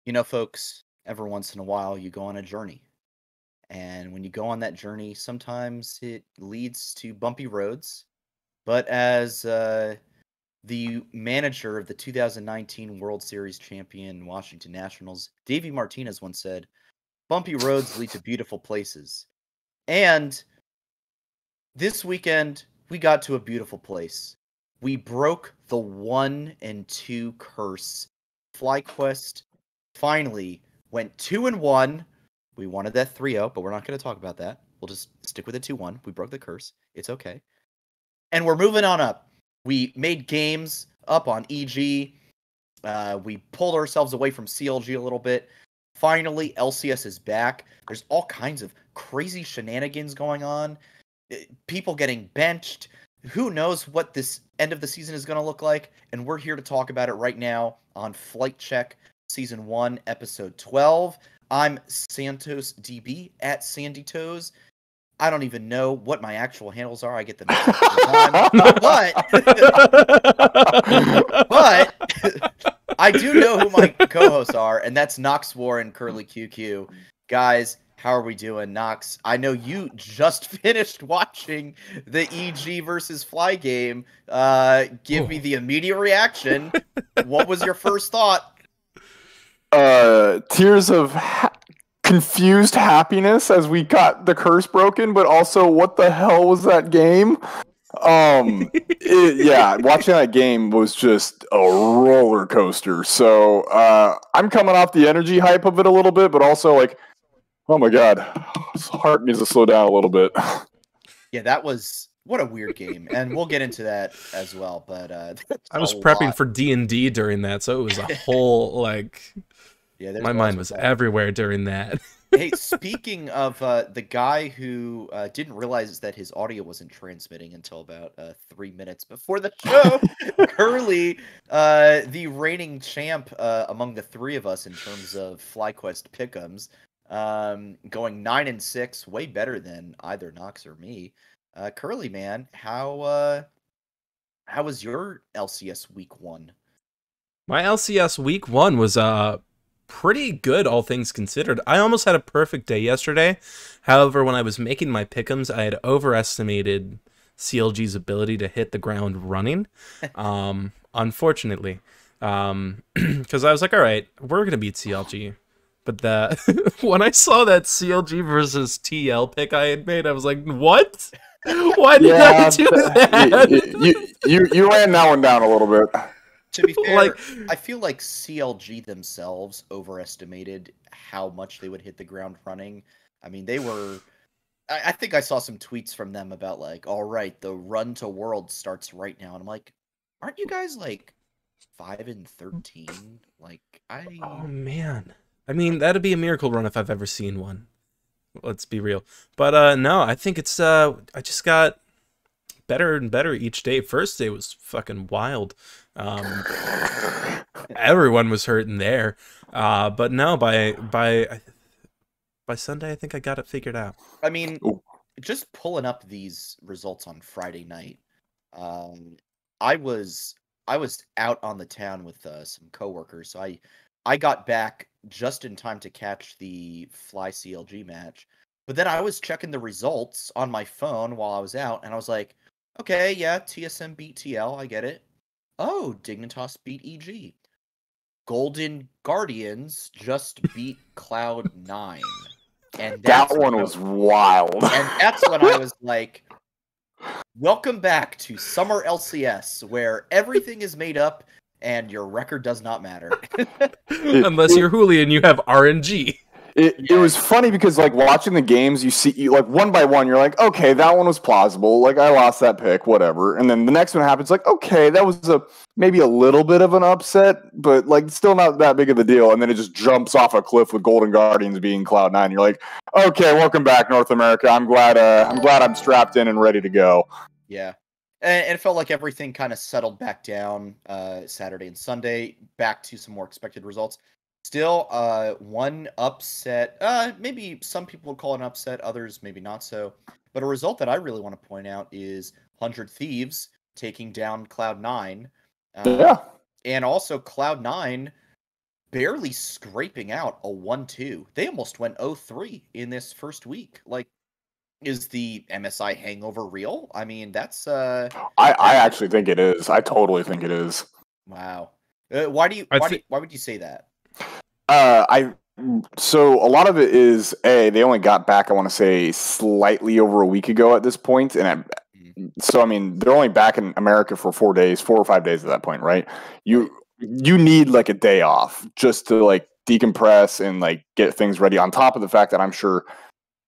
You know, folks, every once in a while you go on a journey. And when you go on that journey, sometimes it leads to bumpy roads. But as the manager of the 2019 World Series champion Washington Nationals, Davey Martinez once said, bumpy roads lead to beautiful places. And this weekend, we got to a beautiful place. We broke the 1 and 2 curse. FlyQuest finally went 2-1. We wanted that 3-0, but we're not going to talk about that. We'll just stick with the 2-1. We broke the curse. It's okay. And we're moving on up. We made games up on EG. We pulled ourselves away from CLG a little bit. Finally, LCS is back. There's all kinds of crazy shenanigans going on. People getting benched. Who knows what this end of the season is going to look like? And we're here to talk about it right now on FlightCheck Season 1, Episode 12. I'm Santos DB at Sandy Toes. I don't even know what my actual handles are. I get them mixed up but I do know who my co-hosts are, and that's Nox War and Curly QQ. Guys, how are we doing, Nox? I know you just finished watching the EG versus Fly game. Give me the immediate reaction. What was your first thought? Tears of confused happiness as we got the curse broken, but also what the hell was that game? Watching that game was just a roller coaster. So I'm coming off the energy hype of it a little bit, but also like, oh my god, his heart needs to slow down a little bit. Yeah, that was what a weird game, and we'll get into that as well. But I was prepping for D&D during that, so it was a whole like. Yeah, my mind was everywhere during that. Hey, speaking of the guy who didn't realize that his audio wasn't transmitting until about 3 minutes before the show, Curly, the reigning champ among the three of us in terms of FlyQuest pick'ems, going 9-6, way better than either Nox or me. Curly, man, how was your LCS week 1? My LCS week 1 was pretty good, all things considered. I almost had a perfect day yesterday. However, when I was making my pick'ems, I had overestimated CLG's ability to hit the ground running. Unfortunately, because I was like, all right, we're gonna beat CLG. But when I saw that CLG versus TL pick I had made, I was like, what? Why did I do that? You ran that one down a little bit. To be fair, I feel like CLG themselves overestimated how much they would hit the ground running. I mean, they were... I think I saw some tweets from them about, like, all right, the run to World starts right now. And I'm like, aren't you guys, like, 5-13? Like, Oh, man. I mean, that'd be a miracle run if I've ever seen one. Let's be real. But, no, I think it's... I just got better and better each day. First day was fucking wild. Everyone was hurting there, but no, by Sunday I think I got it figured out. I mean, just pulling up these results on Friday night, I was out on the town with some coworkers, so I got back just in time to catch the Fly CLG match. But then I was checking the results on my phone while I was out, and I was like, okay, yeah, TSM beat TL, I get it. Oh, Dignitas beat EG. Golden Guardians just beat Cloud9. And that one was wild. And that's when I was like, welcome back to Summer LCS, where everything is made up and your record does not matter. Unless you're Julian, you have RNG. It was funny because, like, watching the games, you see, like, one by one, you're like, okay, that one was plausible. Like, I lost that pick, whatever. And then the next one happens, like, okay, that was maybe a little bit of an upset, but, like, still not that big of a deal. And then it just jumps off a cliff with Golden Guardians being Cloud9. You're like, okay, welcome back, North America. I'm glad I'm strapped in and ready to go. Yeah. And it felt like everything kind of settled back down Saturday and Sunday, back to some more expected results. Still, one upset, maybe some people would call it an upset, others maybe not so. But a result that I really want to point out is 100 Thieves taking down Cloud9. Yeah. And also Cloud9 barely scraping out a 1-2. They almost went 0-3 in this first week. Like, is the MSI hangover real? I mean, that's I actually think it is. I totally think it is. wow. Why would you say that? So a lot of it is they only got back, I want to say, slightly over a week ago at this point, and so I mean they're only back in America for 4 days, 4 or 5 days at that point, right? You need like a day off just to like decompress and like get things ready. On top of the fact that I'm sure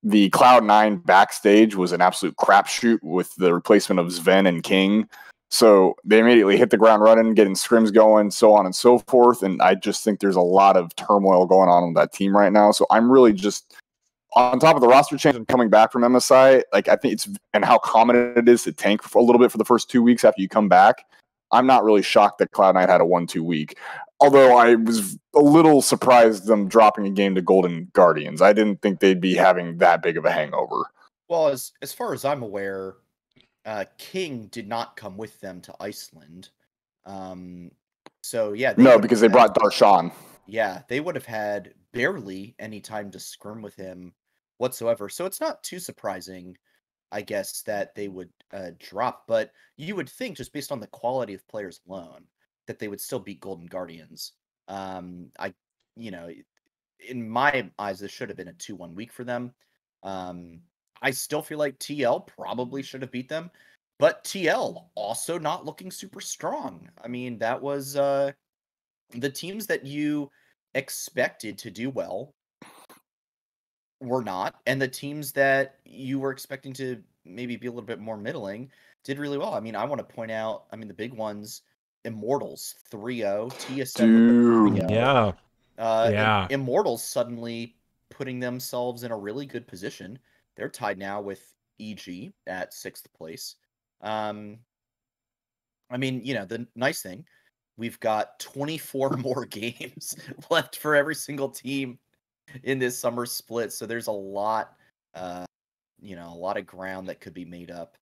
the Cloud9 backstage was an absolute crapshoot with the replacement of Sven and King. So they immediately hit the ground running, getting scrims going, so on and so forth. And I just think there's a lot of turmoil going on that team right now. So I'm really just on top of the roster change and coming back from MSI. Like I think and how common it is to tank for a little bit for the first 2 weeks after you come back. I'm not really shocked that Cloud9 had a 1-2 week. Although I was a little surprised them dropping a game to Golden Guardians. I didn't think they'd be having that big of a hangover. Well, as far as I'm aware, King did not come with them to Iceland. So yeah, because they brought Darshan. Yeah, they would have had barely any time to scrim with him whatsoever. So it's not too surprising, I guess, that they would drop. But you would think, just based on the quality of players alone, that they would still beat Golden Guardians. In my eyes, this should have been a 2-1 week for them. I still feel like TL probably should have beat them, but TL also not looking super strong. I mean, that was the teams that you expected to do well were not, and the teams that you were expecting to maybe be a little bit more middling did really well. I mean, I want to point out, the big ones, Immortals 3-0, TSM with 3-0. Yeah. Immortals suddenly putting themselves in a really good position. They're tied now with EG at 6th place. The nice thing, we've got 24 more games left for every single team in this summer split. So there's a lot, a lot of ground that could be made up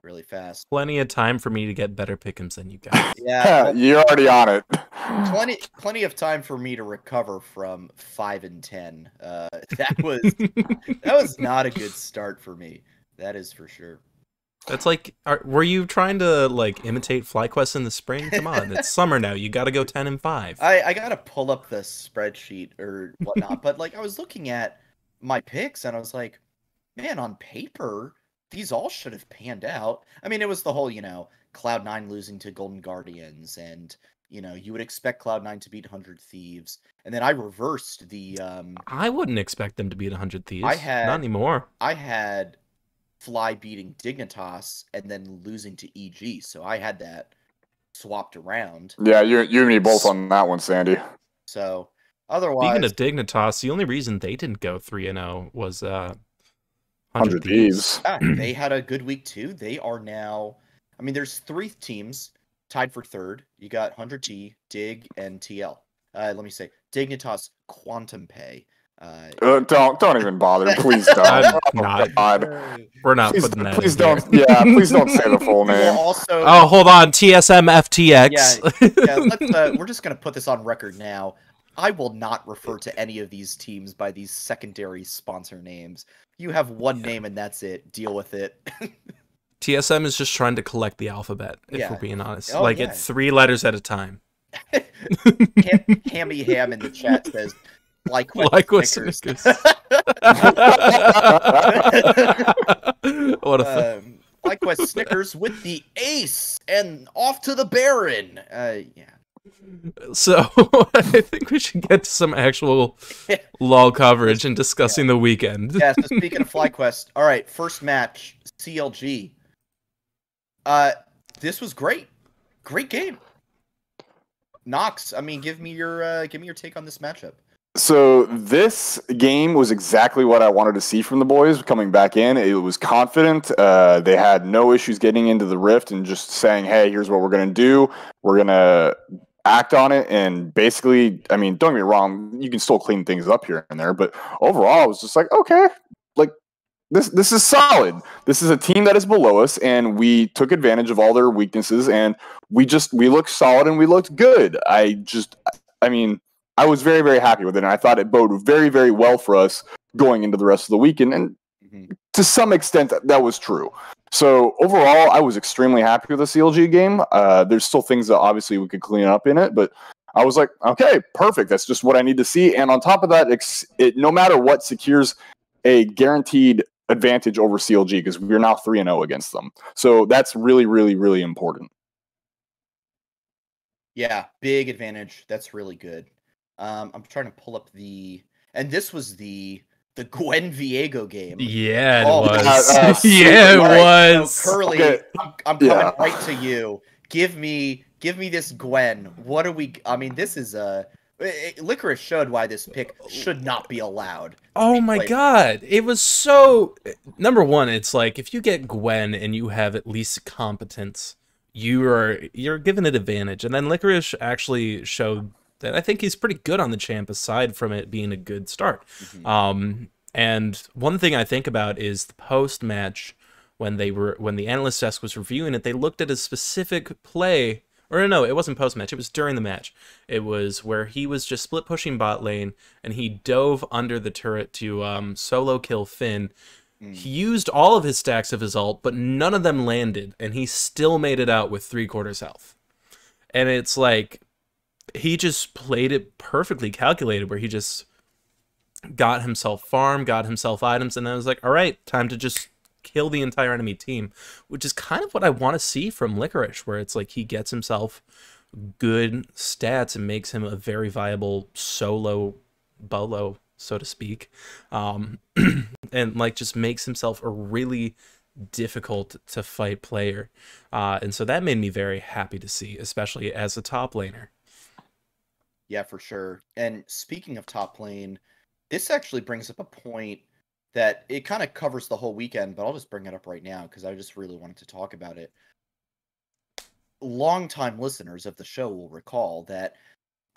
really fast. Plenty of time for me to get better pick'ems than you guys. Yeah, you're already on it. Plenty of time for me to recover from 5-10. That was not a good start for me. That is for sure. That's like, were you trying to like imitate FlightQuest in the spring? Come on, it's summer now. You got to go 10-5. I got to pull up the spreadsheet or whatnot, but like I was looking at my picks and I was like, man, on paper, these all should have panned out. I mean, it was the whole, Cloud9 losing to Golden Guardians, and you would expect Cloud9 to beat 100 Thieves, and then I reversed the. I wouldn't expect them to beat 100 Thieves. Not anymore. I had Fly beating Dignitas and then losing to EG, so I had that swapped around. Yeah, you and me both on that one, Sandy. So otherwise, speaking of Dignitas, the only reason they didn't go 3-0 was 100 Thieves. Yeah, they had a good week too. They are now, there's 3 teams tied for 3rd. You got 100T, Dig, and TL. Let me say, Dignitas Quantum Pay. Don't even bother. Please don't. We're not putting that. Please don't. Here. Yeah, please don't say the full name. Also, hold on. TSM FTX. Yeah, we're just gonna put this on record now. I will not refer to any of these teams by these secondary sponsor names. You have one name and that's it. Deal with it. TSM is just trying to collect the alphabet, if we're being honest. It's 3 letters at a time. Hammy Ham in the chat says, FlightQuest Snickers. What a FlightQuest Snickers with the ace and off to the Baron. Yeah. So I think we should get to some actual LOL coverage and discussing the weekend. Yeah, so speaking of FlightQuest, all right, first match, CLG. This was great. Great game. Nox, give me your take on this matchup. So this game was exactly what I wanted to see from the boys coming back in. It was confident. They had no issues getting into the rift and just saying, hey, here's what we're going to do. We're going to act on it. And basically, don't get me wrong, you can still clean things up here and there. But overall, I was just like, okay, like this is solid. This is a team that is below us, and we took advantage of all their weaknesses, and we looked solid and we looked good. I was very, very happy with it, and I thought it boded very, very well for us going into the rest of the weekend. And to some extent, that was true. So overall, I was extremely happy with the CLG game. There's still things that obviously we could clean up in it, but I was like, okay, perfect. That's just what I need to see. And on top of that, no matter what, secures a guaranteed advantage over CLG because we're now 3-0 against them. So that's really, really, really important. Yeah, big advantage. That's really good. I'm trying to pull up and this was the Gwen Viego game. Yeah, it Oh, was. Yeah, it was. So Curly, Okay. I'm coming right to you. Give me this Gwen. What are we? I mean, this is Licorice showed why this pick should not be allowed. Oh my god, it was so. Number one, it's like if you get Gwen and you have at least competence, you're given an advantage. And then Licorice actually showed that I think he's pretty good on the champ, aside from it being a good start. And one thing I think about is the post match when the analyst desk was reviewing it, they looked at a specific play. Or no, it wasn't post-match. It was during the match. It was where he was just split-pushing bot lane, and he dove under the turret to solo kill Finn. He used all of his stacks of his ult, but none of them landed, and he still made it out with 3/4 health. And it's like, he just played it perfectly calculated, where he just got himself farm, got himself items, and then was like, all right, time to just kill the entire enemy team, which is kind of what I want to see from Licorice, where it's like he gets himself good stats and makes him a very viable solo bolo, so to speak, and like just makes himself a really difficult to fight player, and so that made me very happy to see, especially as a top laner. Yeah, for sure. And speaking of top lane, this actually brings up a point that it kind of covers the whole weekend, but I'll just bring it up right now because I just really wanted to talk about it. Longtime listeners of the show will recall that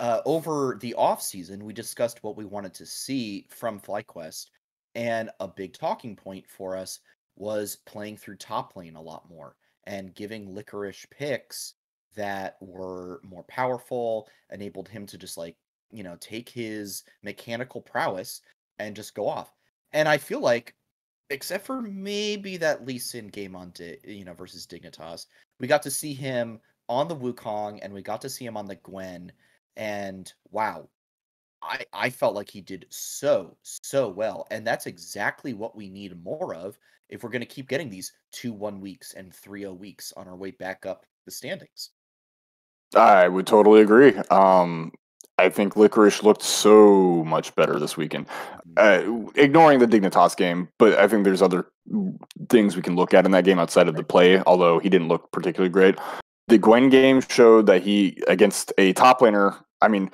over the off season, we discussed what we wanted to see from FlightQuest, and a big talking point for us was playing through top lane a lot more and giving Licorice picks that were more powerful, enabled him to just take his mechanical prowess and just go off. And I feel like, except for maybe that Lee Sin game on versus Dignitas, we got to see him on the Wukong and we got to see him on the Gwen, and wow, I felt like he did so well, and that's exactly what we need more of if we're going to keep getting these 2-1 weeks and 3-0 weeks on our way back up the standings. I would totally agree. I think Licorice looked so much better this weekend. Ignoring the Dignitas game, but I think there's other things we can look at in that game outside of the play, although he didn't look particularly great. The Gwen game showed that he, against a top laner, I mean,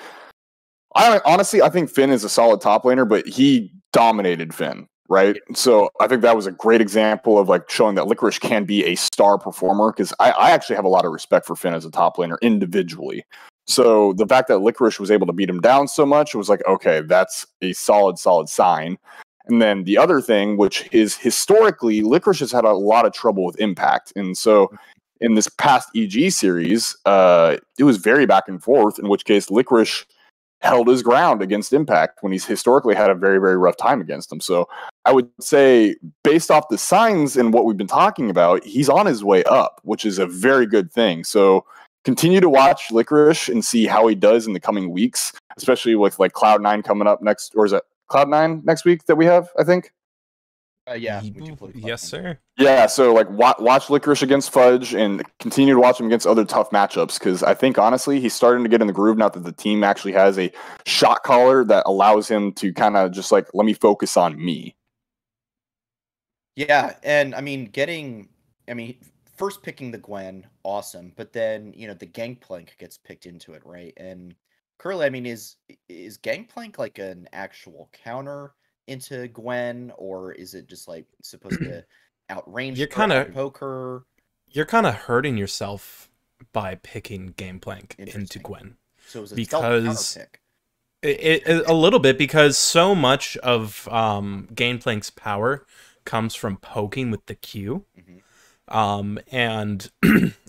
honestly, I think Finn is a solid top laner, but he dominated Finn, right? So I think that was a great example of like showing that Licorice can be a star performer, because I actually have a lot of respect for Finn as a top laner individually. So the fact that Licorice was able to beat him down so much, it was like, okay, that's a solid sign. And then the other thing, which is historically, Licorice has had a lot of trouble with impact. And so in this past EG series, it was very back and forth, in which case Licorice held his ground against impact when he's historically had a very, very rough time against him. So I would say, based off the signs and what we've been talking about, he's on his way up, which is a very good thing. So continue to watch Licorice and see how he does in the coming weeks, especially with like Cloud9 coming up next, or is it Cloud9 next week that we have, I think? Yeah. We do play Yes, sir. Yeah, so like watch Licorice against Fudge and continue to watch him against other tough matchups, because I think honestly he's starting to get in the groove now that the team actually has a shot caller that allows him to kind of just like, let me focus on me. Yeah, and I mean first picking the Gwen, awesome, but then the Gangplank gets picked into it, right? And Curly, I mean, is Gangplank like an actual counter into Gwen, or is it just like supposed to outrange poker? You're kind of hurting yourself by picking Gangplank into Gwen. So is it because a little bit, because so much of Gangplank's power comes from poking with the Q. And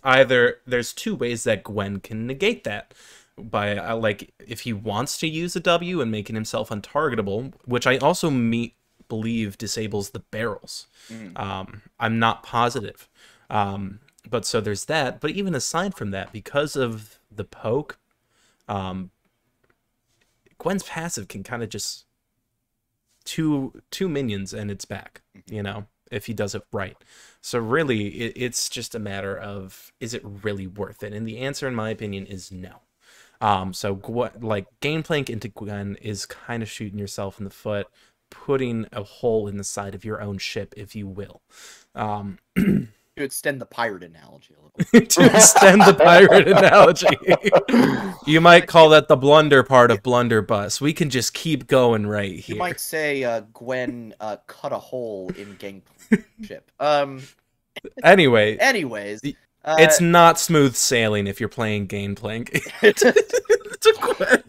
either there's two ways that Gwen can negate that. by like if he wants to use a W and making himself untargetable, which I also believe disables the barrels. I'm not positive. But so there's that. But even aside from that, because of the poke, Gwen's passive can kind of just two minions and it's back, you know, if he does it right. So really, it's just a matter of, is it really worth it? And the answer, in my opinion, is no. So like Gameplank into Gwen is kind of shooting yourself in the foot, putting a hole in the side of your own ship, if you will. To extend the pirate analogy a little. To extend the pirate analogy. You might call that the blunder part of Blunderbuss. We can just keep going right here. You might say Gwen cut a hole in Gangplank's ship. Anyways, it's not smooth sailing if you're playing Gameplank. To Gwen.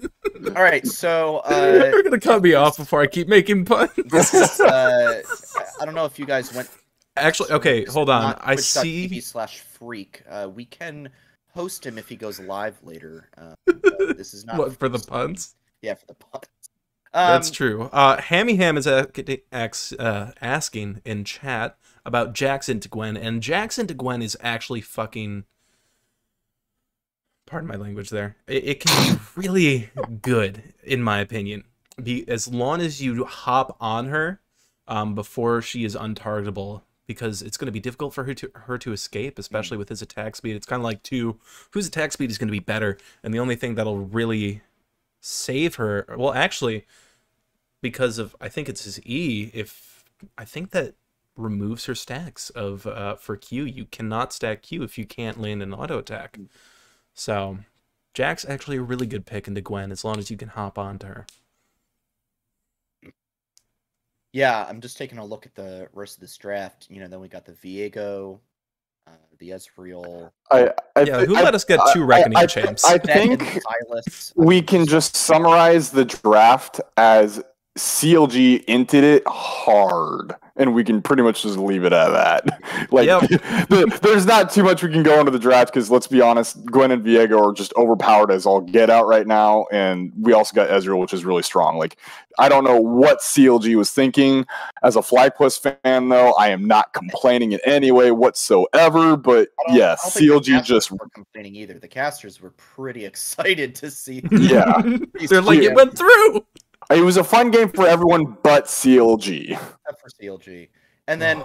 All right, so you're gonna cut me off before I keep making puns. I don't know if you guys went. Actually, okay, hold on. I see. /freak. We can host him if he goes live later. This is not what, for the puns. Yeah, for the puns. That's true. Hammy Ham is asking in chat about Jackson to Gwen, and Jackson to Gwen is actually fucking. Pardon my language there. It can be really good, in my opinion. As long as you hop on her before she is untargetable, because it's going to be difficult for her to escape, especially with his attack speed. It's kind of like whose attack speed is going to be better, and the only thing that'll really save her, well, actually, because of, I think it's his E, I think that removes her stacks of for Q. You cannot stack Q if you can't land an auto attack. So, Jack's actually a really good pick into Gwen as long as you can hop onto her. Yeah, I'm just taking a look at the rest of this draft. You know, then we got the Viego, the Ezreal. Who let us get two Reckoning champs? I think we can just summarize the draft as CLG inted it hard, and we can pretty much just leave it at that. Like, there's not too much we can go into the draft because, let's be honest, Gwen and Viego are just overpowered as all get out right now, and we also got Ezreal, which is really strong. Like, I don't know what CLG was thinking. As a FlightPlus fan, though, I am not complaining in any way whatsoever. But yeah, CLG just weren't complaining either. The casters were pretty excited to see. Yeah, they're like, it went through. It was a fun game for everyone but CLG. Except for CLG. And then,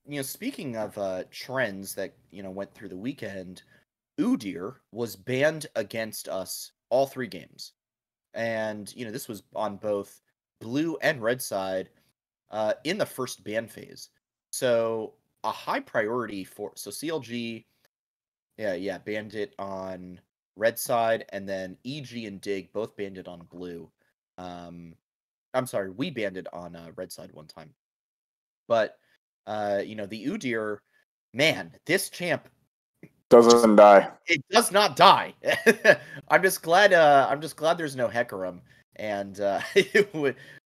you know, speaking of trends that, you know, went through the weekend, Udyr was banned against us all 3 games. And, you know, this was on both blue and red side in the first ban phase. So a high priority so CLG, banned it on red side, and then EG and Dig both banned it on blue. I'm sorry, we banned it on red side one time. But you know, the Udyr, man, this champ doesn't die. It does not die. I'm just glad there's no Hecarim, and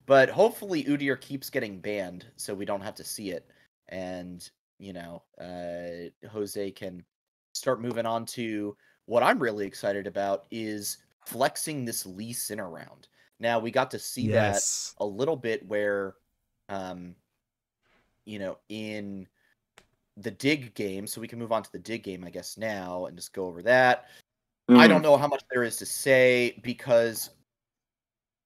but hopefully Udyr keeps getting banned so we don't have to see it, and you know, Jose can start moving on to what I'm really excited about is flexing this Lee Sin around. Now, we got to see that a little bit where, you know, in the Dig game, so we can move on to the Dig game, I guess, now, and just go over that. I don't know how much there is to say, because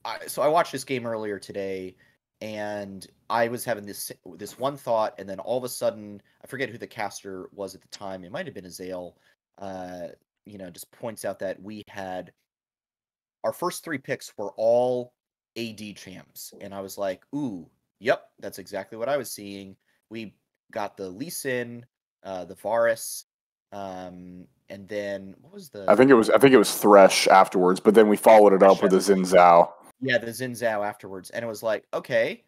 I watched this game earlier today, and I was having this one thought, and then all of a sudden, I forget who the caster was at the time, it might have been Azael, you know, just points out that we had our first 3 picks were all AD champs. And I was like, ooh, yep, that's exactly what I was seeing. We got the Lee Sin, the Varus, and then what was the... I think it was Thresh afterwards, but then we followed it up with the Xin Zhao. Yeah, the Xin Zhao afterwards. And it was like, okay,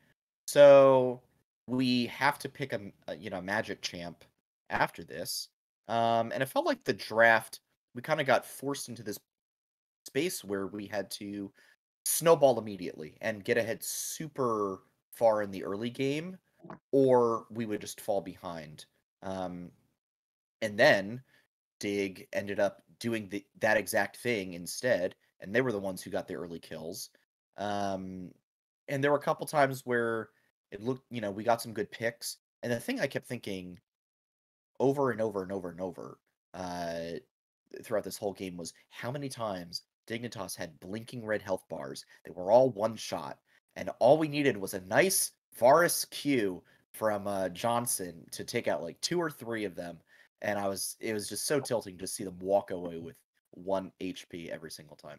so we have to pick a magic champ after this. And it felt like the draft, we kind of got forced into this space where we had to snowball immediately and get ahead super far in the early game, or we would just fall behind. And then Dig ended up doing that exact thing instead, and they were the ones who got the early kills. And there were a couple times where it looked, we got some good picks. And the thing I kept thinking over and over and over and over throughout this whole game was how many times Dignitas had blinking red health bars. They were all one shot, and all we needed was a nice Varus Q from Johnson to take out like 2 or 3 of them, and it was just so tilting to see them walk away with 1 HP every single time.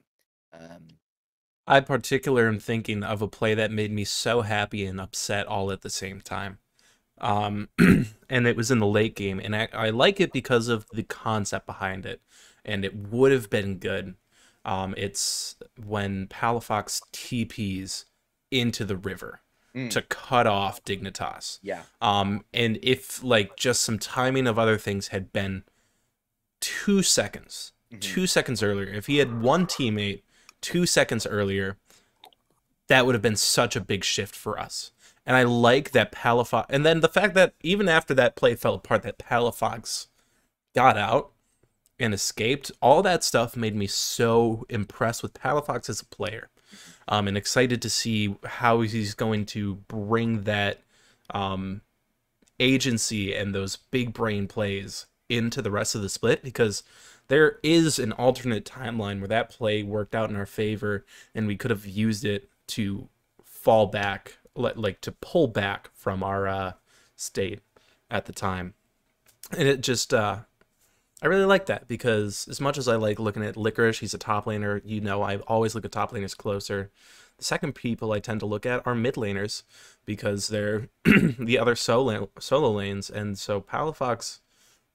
I particularly am thinking of a play that made me so happy and upset all at the same time. And it was in the late game, and I like it because of the concept behind it, and it would have been good. It's when Palafox TPs into the river to cut off Dignitas. Yeah. And if like just some timing of other things had been 2 seconds, 2 seconds earlier, if he had one teammate 2 seconds earlier, that would have been such a big shift for us. And I like that Palafox, and then the fact that even after that play fell apart, that Palafox got out and escaped, all that stuff made me so impressed with Palafox as a player. And excited to see how he's going to bring that agency and those big brain plays into the rest of the split, because there is an alternate timeline where that play worked out in our favor and we could have used it to fall back, like to pull back from our state at the time. And it just I really like that, because as much as I like looking at Licorice, he's a top laner, I always look at top laners closer. The second people I tend to look at are mid laners, because they're the other solo lanes, and so Palafox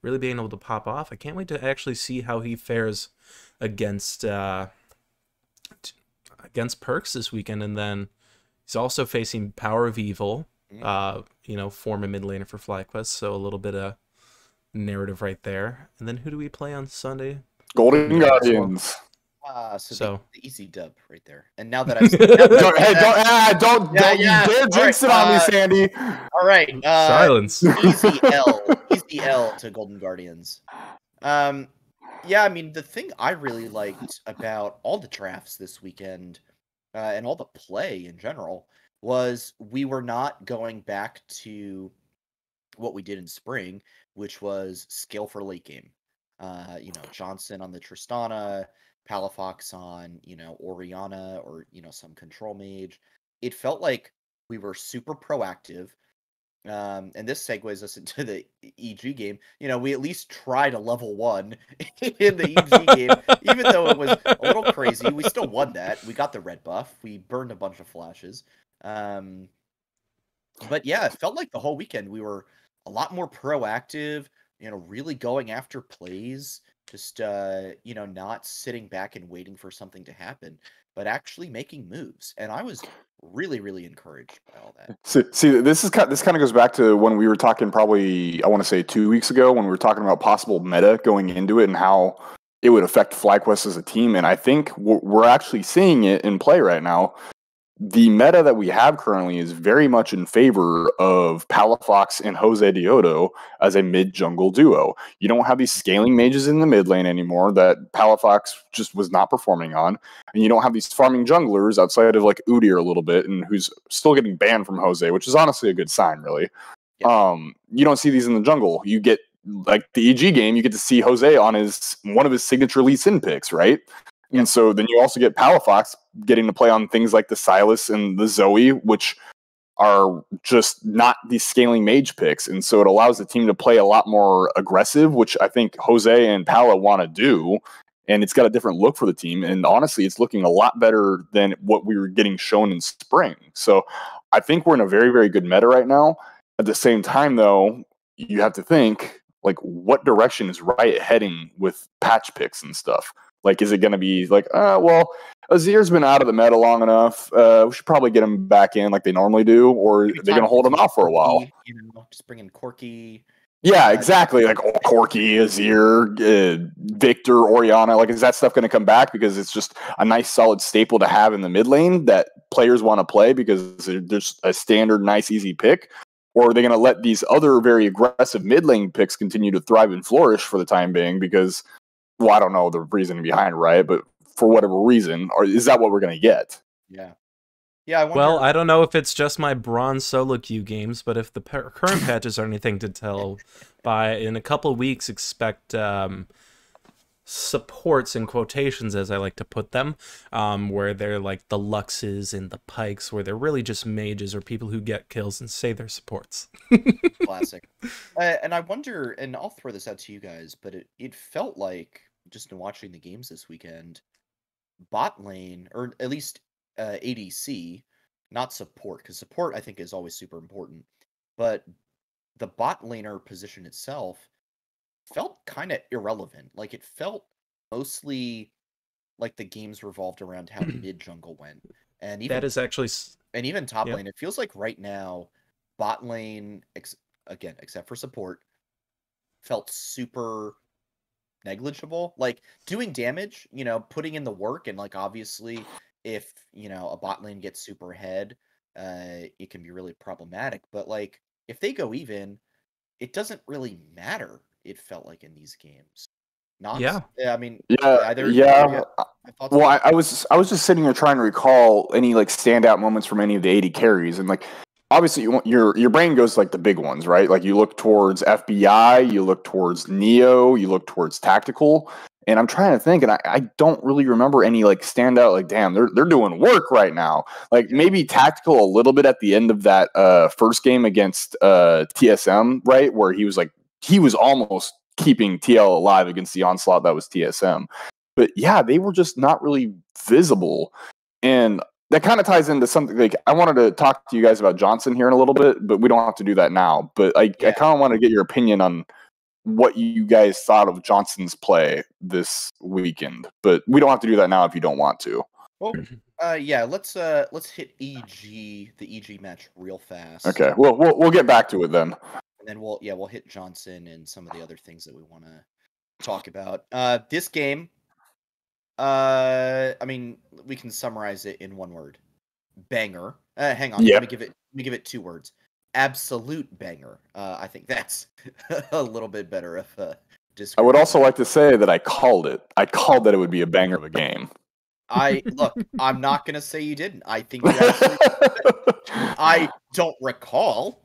really being able to pop off. I can't wait to actually see how he fares against Perks this weekend, and then he's also facing Power of Evil, former mid laner for FlyQuest, so a little bit of narrative right there. And then who do we play on Sunday? Golden Guardians. So the easy dub right there. And now that I've don't you dare jinx it on me, Sandy. All right, silence. Easy L to Golden Guardians. Yeah, I mean, the thing I really liked about all the drafts this weekend and all the play in general was we were not going back to what we did in spring, which was scale for late game. Johnson on the Tristana, Palafox on, Oriana or, some control mage. It felt like we were super proactive. And this segues us into the EG game. We at least tried a level 1 in the EG game, even though it was a little crazy. We still won that. We got the red buff. We burned a bunch of flashes. But yeah, it felt like the whole weekend we were a lot more proactive, really going after plays, just, not sitting back and waiting for something to happen, but actually making moves. And I was really, really encouraged by all that. See, this kind of goes back to when we were talking probably, I want to say 2 weeks ago, when we were talking about possible meta going into it and how it would affect FlyQuest as a team. And I think we're actually seeing it in play right now. The meta that we have currently is very much in favor of Palafox and Jose Diodo as a mid-jungle duo. You don't have these scaling mages in the mid lane anymore that Palafox just was not performing on. And you don't have these farming junglers outside of like Udyr a little bit, and who's still getting banned from Jose, which is honestly a good sign, really. Yeah. You don't see these in the jungle. You get, like the EG game, you get to see Jose on one of his signature Lee Sin picks, right? And so then you also get Palafox getting to play on things like the Silas and the Zoe, which are just not these scaling mage picks. And so it allows the team to play a lot more aggressive, which I think Jose and Pala want to do. And it's got a different look for the team. And honestly, it's looking a lot better than what we were getting shown in spring. So I think we're in a very, very good meta right now. At the same time, though, you have to think, like, what direction is Riot heading with patch picks and stuff? Like, is it going to be like, well, Azir's been out of the meta long enough. We should probably get him back in like they normally do, or are they going to hold him out for a while? Just bring in Corki. Yeah, exactly. Like Corki, Azir, Victor, Oriana. Like, is that stuff going to come back because it's just a nice, solid staple to have in the mid lane that players want to play because there's a standard, nice, easy pick? Or are they going to let these other very aggressive mid lane picks continue to thrive and flourish for the time being because well, I don't know the reasoning behind it, right? But for whatever reason, or is that what we're going to get? Yeah. Yeah, I Well, wonder. I don't know if it's just my bronze solo queue games, but if the current patches are anything to tell, in a couple weeks, expect supports in quotations, as I like to put them, where they're like the Luxes and the Pikes, where they're really just mages or people who get kills and say they're supports. Classic. And I wonder, and I'll throw this out to you guys, but it felt like, just in watching the games this weekend, bot lane, or at least ADC, not support, because support I think is always super important, but the bot laner position itself felt kind of irrelevant. Like, it felt mostly like the games revolved around how mid jungle went, and That even is actually, top yeah, lane. It feels like right now, bot lane, again, except for support, felt super negligible. Like, doing damage, putting in the work, and like obviously, if a bot lane gets super ahead, it can be really problematic. But like, if they go even, it doesn't really matter. It felt like in these games. Nox, yeah. yeah, I mean, Yeah, either of you yeah. have thoughts Well, on I was just sitting here trying to recall any like standout moments from any of the 80 carries, and like obviously your brain goes to, like the big ones, right? Like you look towards FBI, you look towards Neo, you look towards Tactical, and I'm trying to think, and I don't really remember any like standout. Like, damn, they're doing work right now. Like Yeah. maybe Tactical a little bit at the end of that first game against TSM, right, where he was almost keeping TL alive against the onslaught that was TSM. But yeah, they were just not really visible. And that kind of ties into something like I wanted to talk to you guys about Johnson here in a little bit, but we don't have to do that now. But I Yeah. kind of want to get your opinion on what you guys thought of Johnson's play this weekend. But we don't have to do that now if you don't want to. Well, yeah, let's hit the EG match real fast. Okay. Well, we'll get back to it then. And then we'll hit Johnson and some of the other things that we want to talk about. This game, I mean, we can summarize it in one word: banger. Hang on, Yep. let me give it two words: absolute banger. I think that's a little bit better of a I description. would also like to say that I called it. I called that it would be a banger of a game. Look, I'm not gonna say you didn't. I think you actually. I don't recall.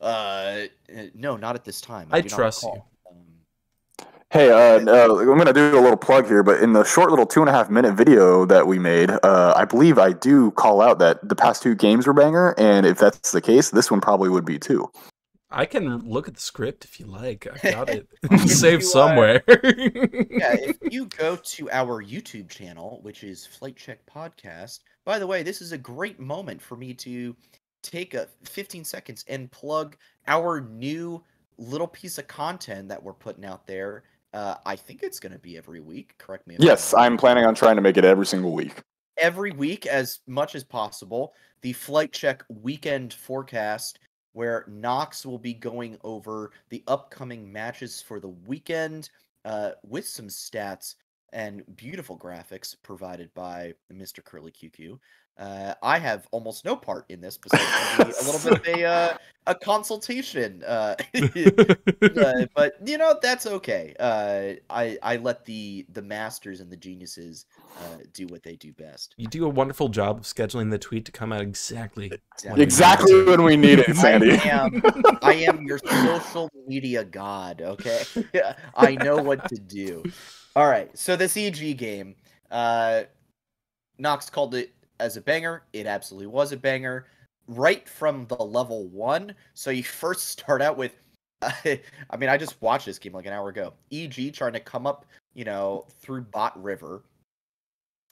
No, not at this time. I do not trust recall. you. Hey, I'm going to do a little plug here, but in the short little 2.5 minute video that we made, I believe I do call out that the past two games were banger, and if that's the case, this one probably would be too. I can look at the script if you like. I've got it If saved you, somewhere. Yeah, if you go to our YouTube channel, which is FlightCheck Podcast. By the way, this is a great moment for me to take 15 seconds and plug our new little piece of content that we're putting out there. I think it's going to be every week. Correct me if Yes, I'm wrong. I'm planning on trying to make it every single week. Every week, as much as possible, the FlightCheck weekend forecast, where Knox will be going over the upcoming matches for the weekend, with some stats and beautiful graphics provided by Mr. Curly QQ. I have almost no part in this, besides maybe a little bit of a consultation. But that's okay. I let the masters and the geniuses do what they do best. You do a wonderful job of scheduling the tweet to come out exactly Exactly when we need it, Sandy. I am your social media god, okay? I know what to do. All right, so this EG game, Nox called it as a banger. It absolutely was a banger. Right from the level 1, so you first start out with, I mean, I just watched this game like an hour ago. EG trying to come up, through Bot River.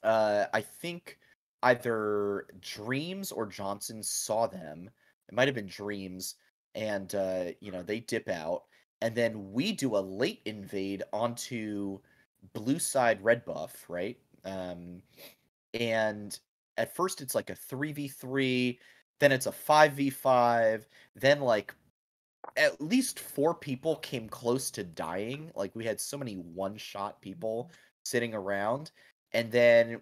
I think either Dreams or Johnson saw them. It might have been Dreams, and they dip out, and then we do a late invade onto blue side red buff, right? And at first it's like a 3v3, then it's a 5v5, then like at least 4 people came close to dying. Like, we had so many one-shot people sitting around, and then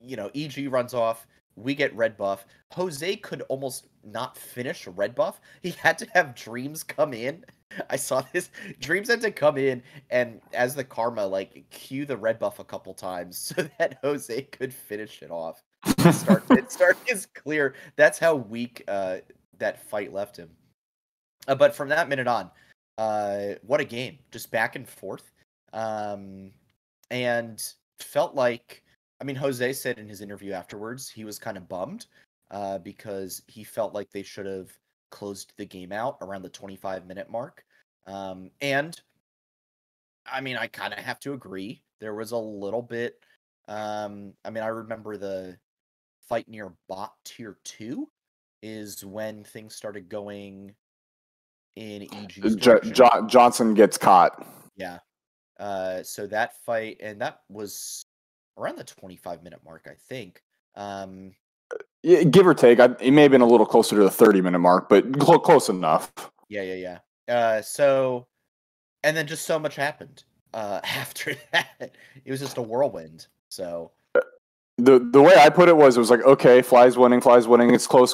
EG runs off. We get red buff. Jose could almost not finish red buff. He had to have Dreams come in I saw this. Dreams had to come in and as the karma, like cue the red buff a couple times so that Jose could finish it off and start his clear. That's how weak that fight left him. But from that minute on, what a game! Just back and forth, and felt like. I mean, Jose said in his interview afterwards he was kind of bummed because he felt like they should have closed the game out around the 25-minute mark. And I mean, I kind of have to agree. There was a little bit. I mean, I remember the fight near bot tier 2 is when things started going in EG's direction. Johnson gets caught. Yeah. So that fight, and that was around the 25-minute mark, I think. Yeah, give or take. It may have been a little closer to the 30-minute mark, but close enough. Yeah. So, and then just so much happened after that. It was just a whirlwind. So the way I put it was like, okay, Fly's winning. It's close.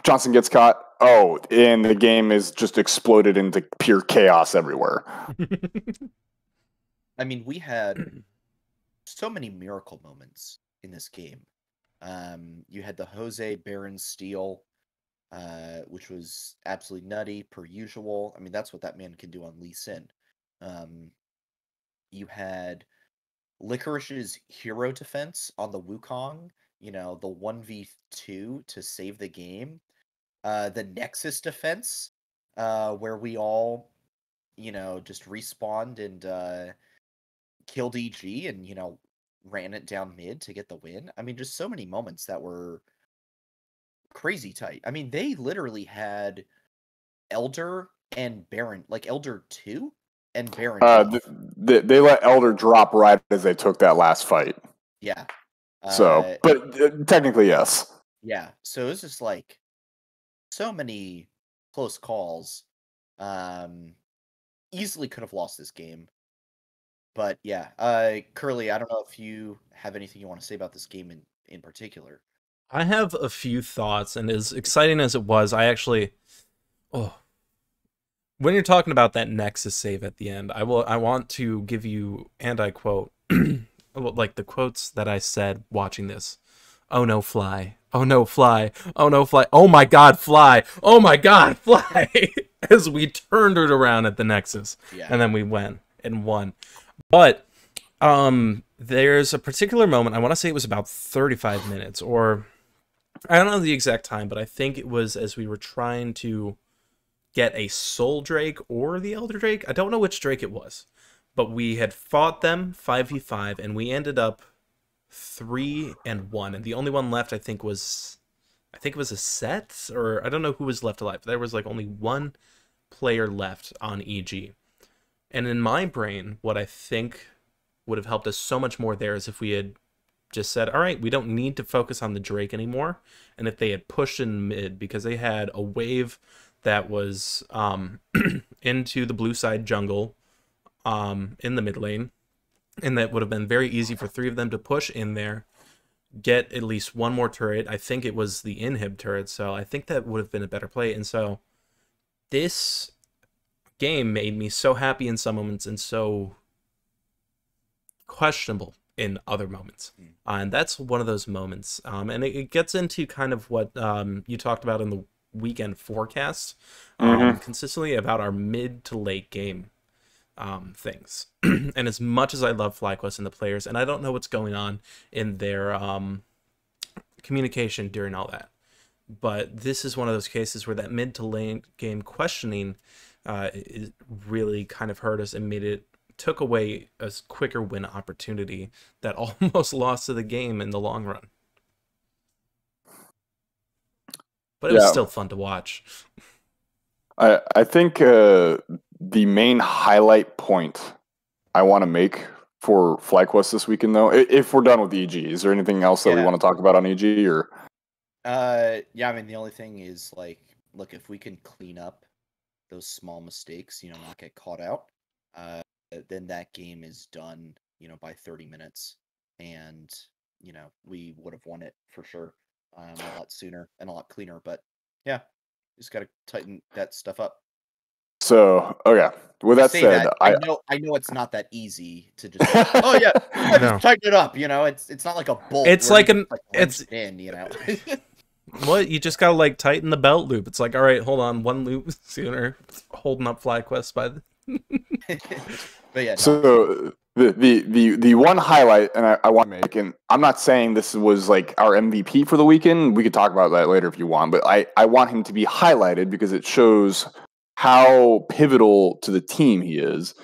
Johnson gets caught. Oh, and the game is just exploded into pure chaos everywhere. I mean, we had so many miracle moments in this game. You had the Jose Baron steal, which was absolutely nutty per usual. I mean, that's what that man can do on Lee Sin. You had Licorice's hero defense on the Wukong, the 1v2 to save the game. The Nexus defense, where we all, just respawned and killed EG and, ran it down mid to get the win. I mean, just so many moments that were crazy tight. I mean, they literally had Elder and Baron, like Elder 2 and Baron. They let Elder drop right as they took that last fight. Yeah. So, but technically, yes. Yeah. So it was just like so many close calls. Easily could have lost this game. But yeah, Curly, I don't know if you have anything you want to say about this game in particular. I have a few thoughts, and as exciting as it was, when you're talking about that Nexus save at the end, I want to give you, and I quote, like the quotes that I said watching this. Oh no, Fly. Oh no, Fly. Oh no, Fly. Oh my God, Fly. Oh my God, Fly. As we turned it around at the Nexus, and then we went and won. But there's a particular moment, I want to say it was about 35 minutes, or I don't know the exact time, but I think it was as we were trying to get a Soul Drake or the Elder Drake. I don't know which Drake it was, but we had fought them 5v5, and we ended up 3-1, and the only one left I think it was a Set, or I don't know who was left alive. There was like only one player left on EG. And in my brain, what I think would have helped us so much more there is if we had just said, all right, we don't need to focus on the Drake anymore. And if they had pushed in mid, because they had a wave that was into the blue side jungle in the mid lane, and that would have been very easy for 3 of them to push in there, get at least one more turret. I think it was the inhib turret, so I think that would have been a better play. And so this game made me so happy in some moments and so questionable in other moments. And that's one of those moments. And it gets into kind of what you talked about in the weekend forecast, consistently about our mid to late game things. And as much as I love FlyQuest and the players, and I don't know what's going on in their communication during all that, but this is one of those cases where that mid to late game questioning it really kind of hurt us and took away a quicker win opportunity that almost lost to the game in the long run. But it was still fun to watch. I think the main highlight point I want to make for FlyQuest this weekend, though, if we're done with EG, is there anything else that we want to talk about on EG? Or yeah, I mean, the only thing is, like, look, if we can clean up those small mistakes, not get caught out, then that game is done, by 30 minutes. And, we would have won it for sure a lot sooner and a lot cleaner. But, yeah, just got to tighten that stuff up. So, okay. With I that say said, that I know it's not that easy to just be like, oh yeah, No. just tighten it up. It's not like a bolt. It's where like you just, wrench it's it in. what you just gotta like tighten the belt loop. It's like, all right, hold on, one loop sooner. Holding up FlyQuest by the. But yeah, no. So the one highlight, and I want to make, and I'm not saying this was like our MVP for the weekend. We could talk about that later if you want, but I want him to be highlighted because it shows how pivotal to the team he is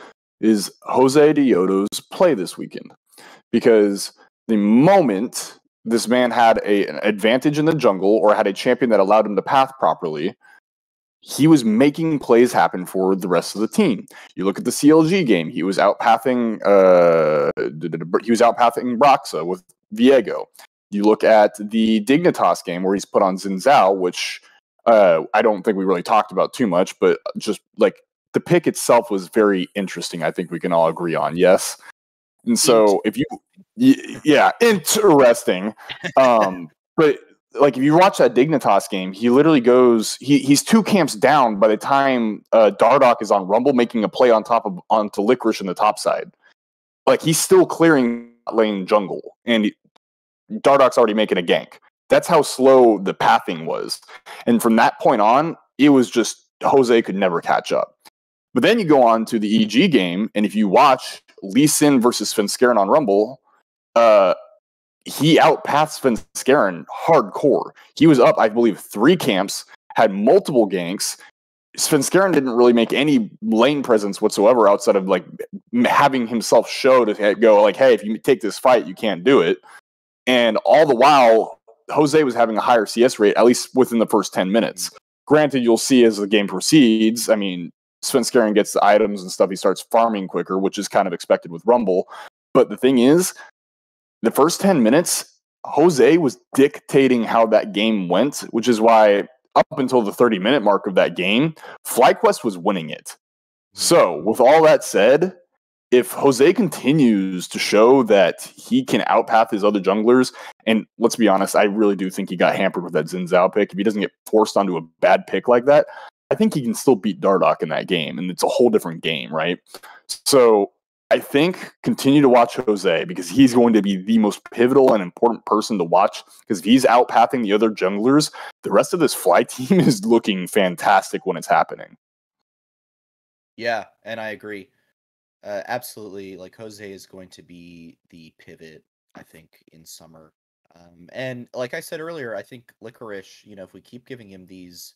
Jose Dioto's play this weekend. Because the moment this man had an advantage in the jungle or had a champion that allowed him to path properly, he was making plays happen for the rest of the team. You look at the CLG game; he was outpathing Broxa with Viego. You look at the Dignitas game where he's put on Zinzao, which I don't think we really talked about too much, but just like the pick itself was very interesting. I think we can all agree on. Yes, and so if you, yeah, interesting. But like if you watch that Dignitas game, he literally goes, he's 2 camps down by the time Dardoch is on Rumble making a play onto Licorice in the top side. Like he's still clearing lane jungle, and Dardoch's already making a gank. That's how slow the pathing was, and from that point on, it was just Jose could never catch up. But then you go on to the EG game, and if you watch Lee Sin versus Svenskeren on Rumble, he outpaths Svenskeren hardcore. He was up, I believe, 3 camps, had multiple ganks. Svenskeren didn't really make any lane presence whatsoever outside of like having himself show to go like, hey, if you take this fight, you can't do it. And all the while, Jose was having a higher CS rate, at least within the first 10 minutes. Granted, you'll see as the game proceeds, I mean, Svenskeren gets the items and stuff, he starts farming quicker, which is kind of expected with Rumble. But the thing is, the first 10 minutes, Jose was dictating how that game went, which is why up until the 30-minute mark of that game, FlyQuest was winning it. So, with all that said, if Jose continues to show that he can outpath his other junglers, and let's be honest, I really do think he got hampered with that Zinzao pick. If he doesn't get forced onto a bad pick like that, I think he can still beat Dardoch in that game, and it's a whole different game, right? So I think continue to watch Jose because he's going to be the most pivotal and important person to watch because if he's outpathing the other junglers, the rest of this Fly team is looking fantastic when it's happening. Yeah, and I agree. Absolutely, like Jose is going to be the pivot, I think, in summer. And like I said earlier, I think Licorice, if we keep giving him these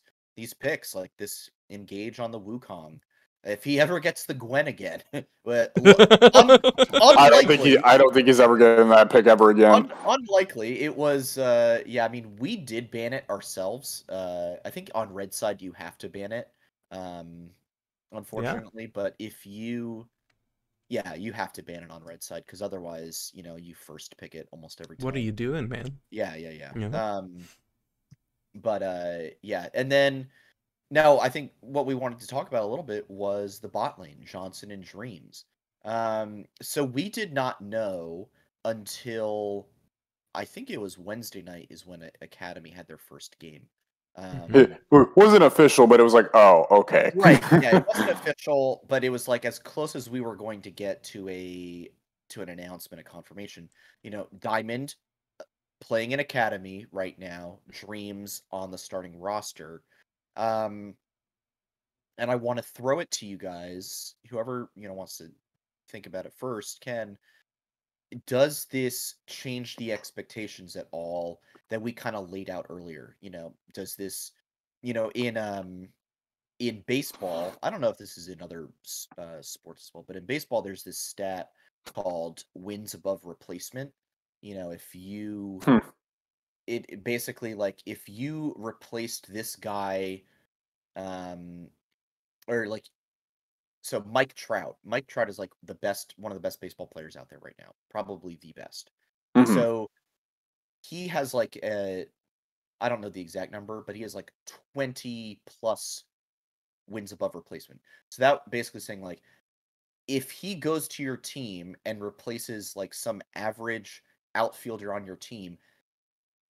picks, like this engage on the Wukong, if he ever gets the Gwen again, unlikely. I don't think he's ever getting that pick ever again. Unlikely. It was, yeah. I mean, we did ban it ourselves. I think on red side you have to ban it. Unfortunately, but if you. Yeah, you have to ban it on red side because otherwise, you first pick it almost every time. What are you doing, man? Yeah. Yeah, and then now I think what we wanted to talk about a little bit was the bot lane, Johnson and Dreams. So we did not know until I think it was Wednesday night is when Academy had their first game. It wasn't official, but it was like, oh, okay. Right. Yeah, it wasn't official, but it was like as close as we were going to get to an announcement, a confirmation. Diamond playing in Academy right now, Dreams on the starting roster. And I want to throw it to you guys, whoever, wants to think about it first. Does this change the expectations at all that we kind of laid out earlier? Does this, in baseball, I don't know if this is in other sports as well, but in baseball, there's this stat called wins above replacement. If you, it basically like if you replaced this guy, or like, so Mike Trout is like one of the best baseball players out there right now, probably the best. Mm-hmm. So he has like I don't know the exact number, but he has like 20 plus wins above replacement. So that basically saying like if he goes to your team and replaces like some average outfielder on your team,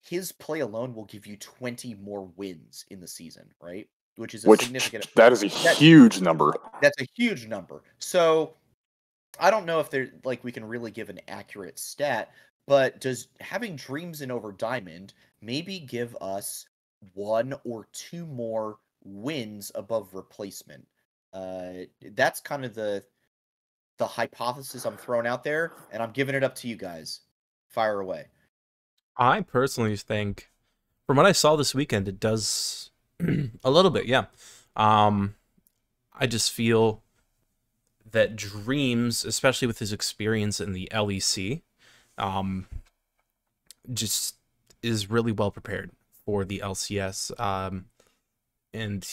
his play alone will give you 20 more wins in the season, right? which is a Which significant. that is a huge number. That's a huge number. So I don't know if we can really give an accurate stat, but does having Dreams in over Diamond maybe give us 1 or 2 more wins above replacement? That's kind of the hypothesis I'm throwing out there, and I'm giving it up to you guys. Fire away. I personally think, from what I saw this weekend, it does a little bit, yeah. I just feel that Dreams, especially with his experience in the LEC, just is really well prepared for the LCS. And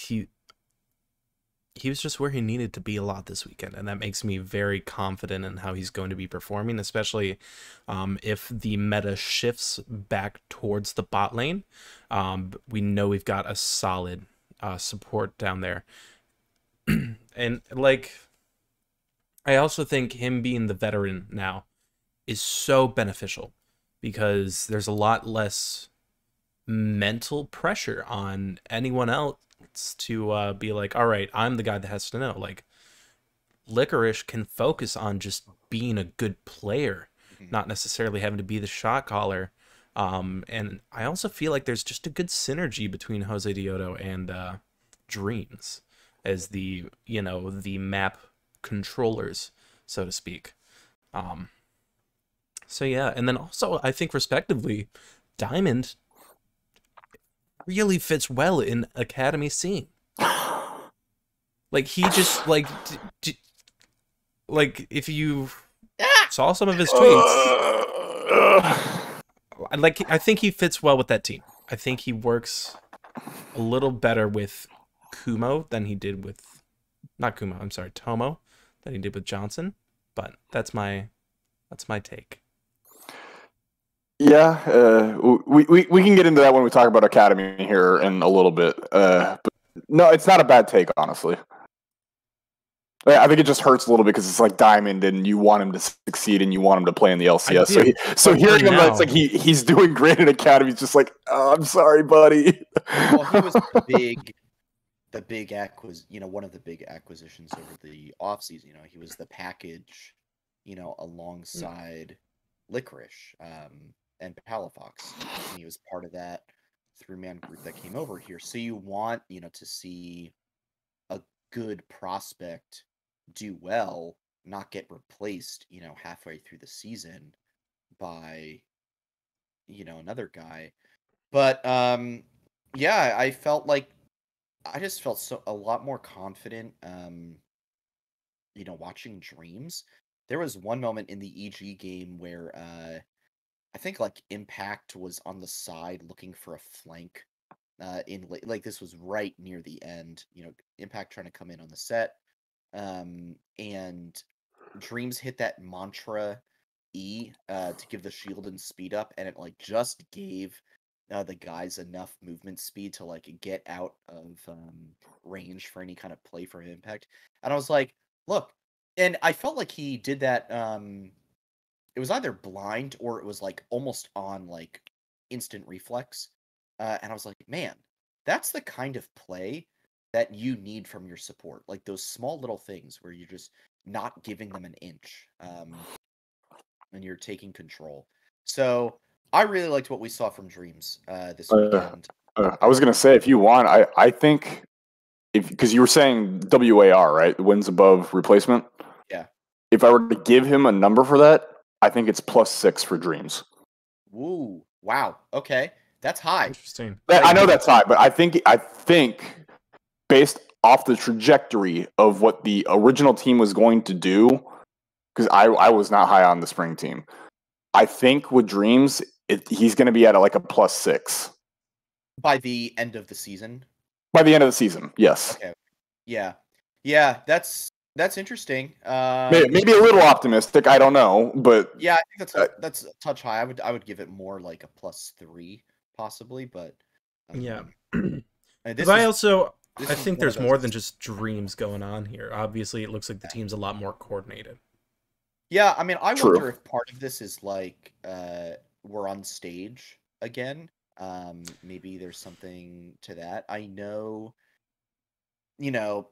he was just where he needed to be a lot this weekend, and that makes me very confident in how he's going to be performing, especially if the meta shifts back towards the bot lane. We know we've got a solid support down there. And like, I also think him being the veteran now is so beneficial because there's a lot less mental pressure on anyone else to be like, all right, I'm the guy that has to know. Like, Licorice can focus on just being a good player, not necessarily having to be the shot caller. And I also feel like there's just a good synergy between Jose Dioto and Dreams as the map controllers, so to speak. So yeah, and then also I think respectively, Diamond really fits well in Academy scene. Like, he just like if you saw some of his tweets, like, I think he fits well with that team. I think he works a little better with Kumo than he did with Tomo than he did with Johnson. But that's my take. Yeah, we can get into that when we talk about Academy here in a little bit. But no, it's not a bad take, honestly. I think it just hurts a little bit because it's like Diamond, and you want him to succeed, and you want him to play in the LCS. So hearing him, it's like he's doing great in Academy. It's just like, oh, I'm sorry, buddy. Well, he was one of the big acquisitions over the offseason. He was the package, alongside Licorice and Palafox. And he was part of that 3-man group that came over here. So you want, to see a good prospect do well, not get replaced, halfway through the season by, another guy. But yeah, I just felt a lot more confident, watching Dreams. There was one moment in the EG game where I think Impact was on the side looking for a flank. This was right near the end. Impact trying to come in on the set, and Dreams hit that mantra E to give the shield and speed up, and it just gave the guys enough movement speed to get out of range for any kind of play from Impact. And I was like, look, and I felt like he did that. It was either blind or it was almost on instant reflex. And I was like, man, that's the kind of play that you need from your support. Like those small little things where you're just not giving them an inch, and you're taking control. So I really liked what we saw from Dreams this weekend. I was gonna say, if you want, I think because you were saying WAR, right? Wins above replacement. Yeah. If I were to give him a number for that, I think it's +6 for Dreams. Ooh, wow. Okay, that's high. Interesting. I know that's high, but I think based off the trajectory of what the original team was going to do, because I was not high on the spring team. I think with Dreams, he's going to be at a +6 by the end of the season. By the end of the season, yes. Okay. Yeah. That's interesting. Maybe a little optimistic. I don't know, but yeah, I think that's a touch high. I would give it more like a +3 possibly, but yeah. I think there's more than just Dreams going on here. Obviously, it looks like the team's a lot more coordinated. Yeah, I mean, I wonder if part of this is we're on stage again. Maybe there's something to that. I know you know,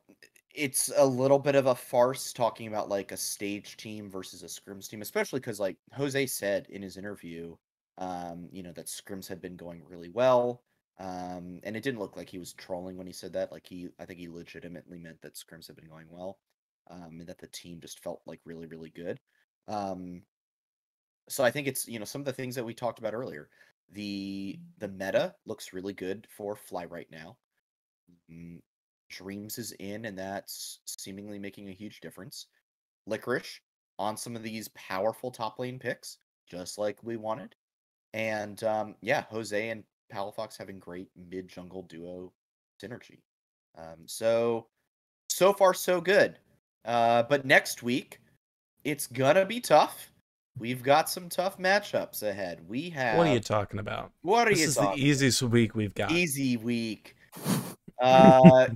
it's a little bit of a farce talking about like a stage team versus a scrims team, especially because like Jose said in his interview, that scrims had been going really well. And it didn't look like he was trolling when he said that. Like I think he legitimately meant that scrims had been going well, and that the team just felt like really, really good. Um, so I think it's some of the things that we talked about earlier. The meta looks really good for Fly right now. Mm, Dreams is in, and that's seemingly making a huge difference. Licorice on some of these powerful top lane picks, just like we wanted. And yeah, Jose and Palafox having great mid jungle duo synergy. So far so good. But next week it's gonna be tough. We've got some tough matchups ahead. We What are you have talking about? what are This you is the talking? easiest week we've got. Easy week. Uh,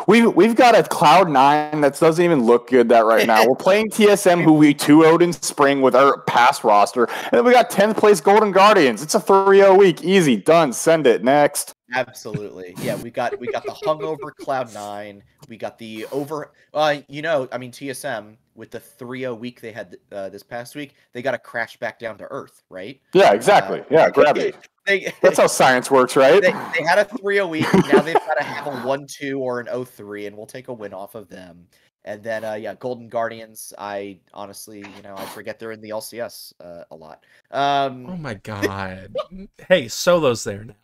We've got a Cloud9 that doesn't even look good that right now. We're playing TSM, who we 2-0'd in spring with our past roster. And then we got 10th place Golden Guardians. It's a 3-0 week. Easy. Done. Send it. Next. Absolutely. Yeah, we got the hungover Cloud9. We got the over TSM with the 3-0 week they had this past week, they got to crash back down to earth, right? Yeah, exactly. Yeah, gravity. That's how science works, right? They had a 3-0 week. Now they've got to have a 1-2 or an 0-3, and we'll take a win off of them. And then Golden Guardians, I honestly, I forget they're in the LCS a lot. Oh my god. Hey, Solo's there now.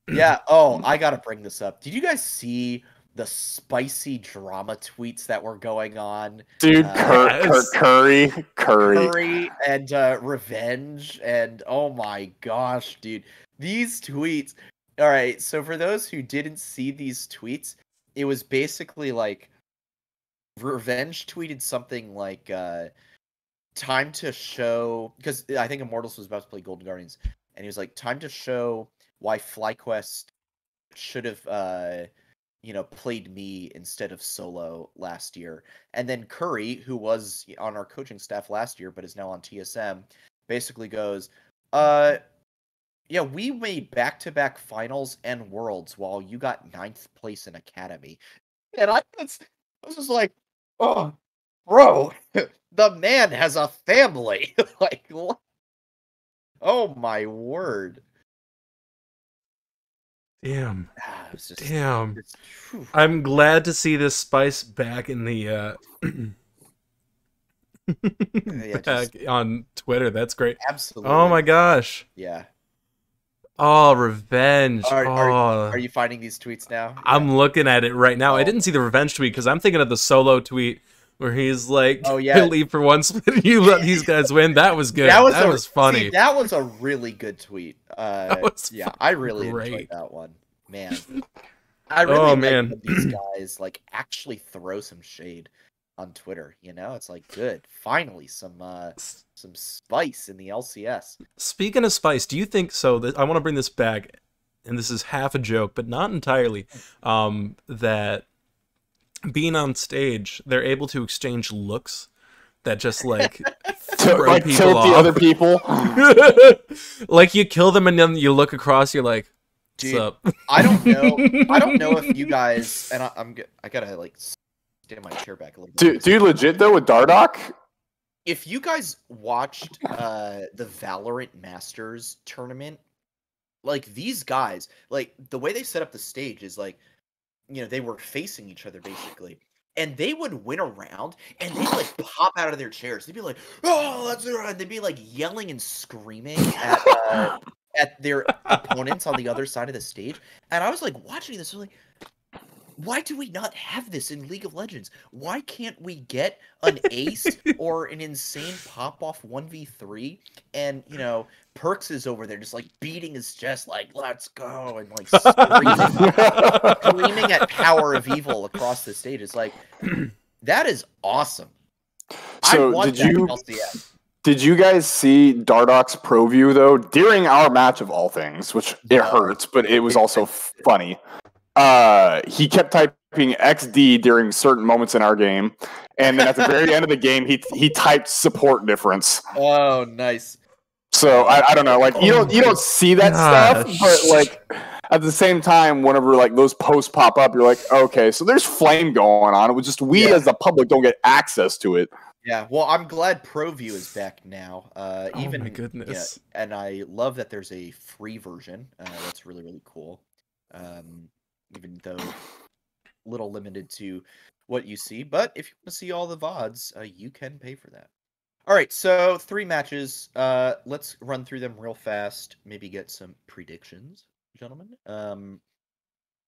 Yeah. Oh, I gotta bring this up. Did you guys see the spicy drama tweets that were going on? Dude, Curry and Revenge, and oh my gosh, dude, these tweets. All right, so for those who didn't see these tweets, it was basically like Revenge tweeted something like time to show, because I think Immortals was about to play Golden Guardians, and he was like, time to show why FlyQuest should have played me instead of Solo last year. And then Curry, who was on our coaching staff last year but is now on TSM, basically goes, yeah, we made back-to-back finals and worlds while you got 9th place in Academy. And I was just like, oh, bro, the man has a family. Like, what? Oh my word. Damn. Damn. I'm glad to see this spice back in the back on Twitter. That's great. Absolutely. Oh my gosh. Yeah. Oh, Revenge. Are you finding these tweets now? Yeah. I'm looking at it right now. I didn't see the Revenge tweet because I'm thinking of the Solo tweet where he's like, "Oh yeah, leave for one split. You let these guys win." That was good. That was funny. See, that was a really good tweet. I really enjoyed that one. Man, I really like when these guys like actually throw some shade on Twitter. It's like good. Finally, some spice in the LCS. Speaking of spice, do you think so? I want to bring this back, and this is half a joke, but not entirely. That being on stage, they're able to exchange looks that just like throw people tilt off. The other people. Like you kill them and then you look across, you're like, "What's up?" I don't know if you guys, and I gotta like stand my chair back a little bit. Dude, legit though with Dardoch. If you guys watched the Valorant Masters tournament, like these guys, like the way they set up the stage is like, they were facing each other basically, and they would win a round, and they'd like pop out of their chairs. They'd be like, "Oh, let's do it!" They'd be like yelling and screaming at their opponents on the other side of the stage. And I was like watching this, like, why do we not have this in League of Legends? Why can't we get an ace or an insane pop-off 1v3? And, Perks is over there just, like, beating his chest, like, let's go, and, like, screaming at Power of Evil across the stage. It's like, that is awesome. So, did you guys see Dardoch's pro view, though, during our match of all things, which it hurts, but it was also funny. He kept typing XD during certain moments in our game, and then at the very end of the game, he typed support difference. Oh, nice. So I don't know, like you don't see that stuff, but like at the same time, whenever like those posts pop up, you're like, okay, so there's flame going on. It was just we as the public don't get access to it. Yeah, well, I'm glad ProView is back now. Oh Even my goodness. yeah, and I love that there's a free version. That's really, really cool. Even though a little limited to what you see, but if you want to see all the VODs, you can pay for that. All right, so 3 matches. Let's run through them real fast. Maybe get some predictions, gentlemen.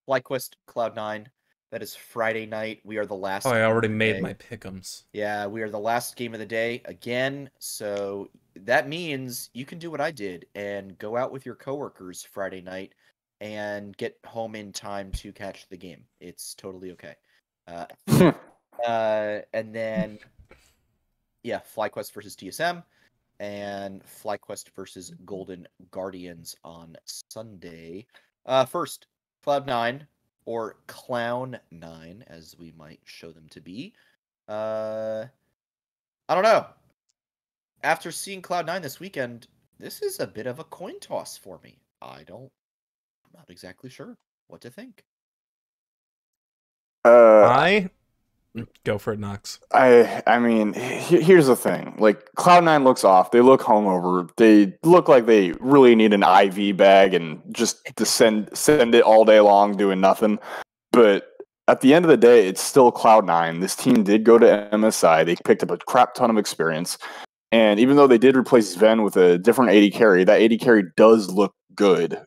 FlyQuest Cloud9. That is Friday night. We are the last. Oh, I game already of the made day. my pick'ems. Yeah, we are the last game of the day again. So that means you can do what I did and go out with your coworkers Friday night and get home in time to catch the game. It's totally okay. And then, yeah, FlyQuest versus TSM and FlyQuest versus Golden Guardians on Sunday. First, Cloud9 or Clown9, as we might show them to be. I don't know. After seeing Cloud9 this weekend, this is a bit of a coin toss for me. I'm not exactly sure what to think. I go for it, Knox. I mean, here's the thing. Like Cloud9 looks off. They look hungover. They look like they really need an IV bag and just to send it all day long doing nothing. But at the end of the day, it's still Cloud9. This team did go to MSI. They picked up a crap ton of experience. And even though they did replace Sven with a different AD carry, that AD carry does look good.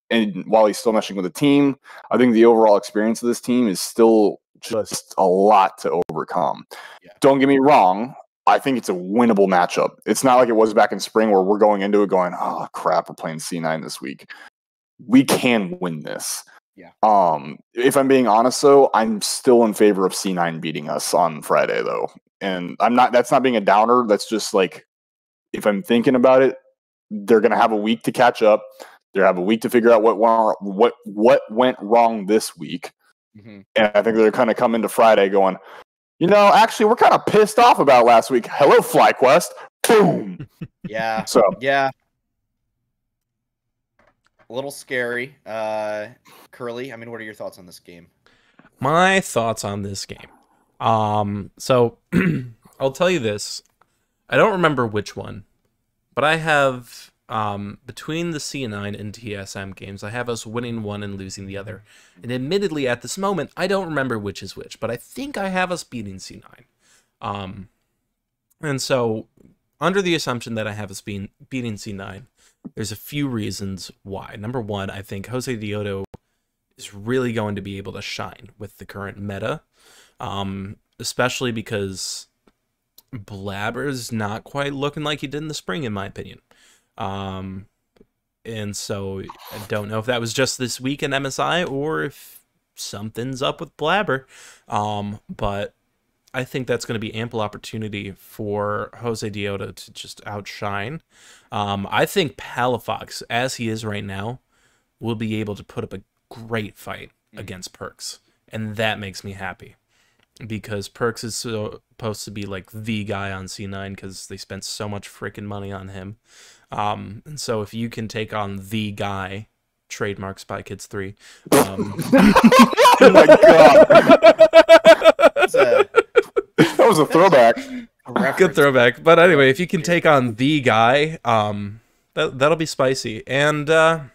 And while he's still meshing with the team, I think the overall experience of this team is still just a lot to overcome. Yeah. Don't get me wrong. I think it's a winnable matchup. It's not like it was back in spring where we're going into it going, oh, crap, we're playing C9 this week. We can win this. Yeah. If I'm being honest, though, I'm still in favor of C9 beating us on Friday, though. And that's not being a downer. That's just like, if I'm thinking about it, they're going to have a week to catch up. They'll have a week to figure out what went wrong this week. Mm-hmm. And I think they're kind of come into Friday going, actually, we're kind of pissed off about last week. Hello, FlyQuest. Boom. Yeah. So yeah. A little scary. Curly, I mean, what are your thoughts on this game? My thoughts on this game. So I'll tell you this. I don't remember which one, but I have between the C9 and TSM games, I have us winning one and losing the other. And admittedly, at this moment, I don't remember which is which, but I think I have us beating C9. And so, under the assumption that I have us beating C9, there's a few reasons why. Number one, I think Jose Dioto is really going to be able to shine with the current meta, especially because Blabber's not quite looking like he did in the spring, in my opinion. And so I don't know if that was just this week in MSI or if something's up with Blabber. But I think that's going to be ample opportunity for Jose Dioto to just outshine. I think Palafox, as he is right now, will be able to put up a great fight against Perks. And that makes me happy. Because Perks is supposed to be like the guy on C9 because they spent so much freaking money on him. And so if you can take on the guy, trademark Spy Kids 3. Oh my god. That was a throwback. Good throwback. But anyway, if you can take on the guy, that'll be spicy. And I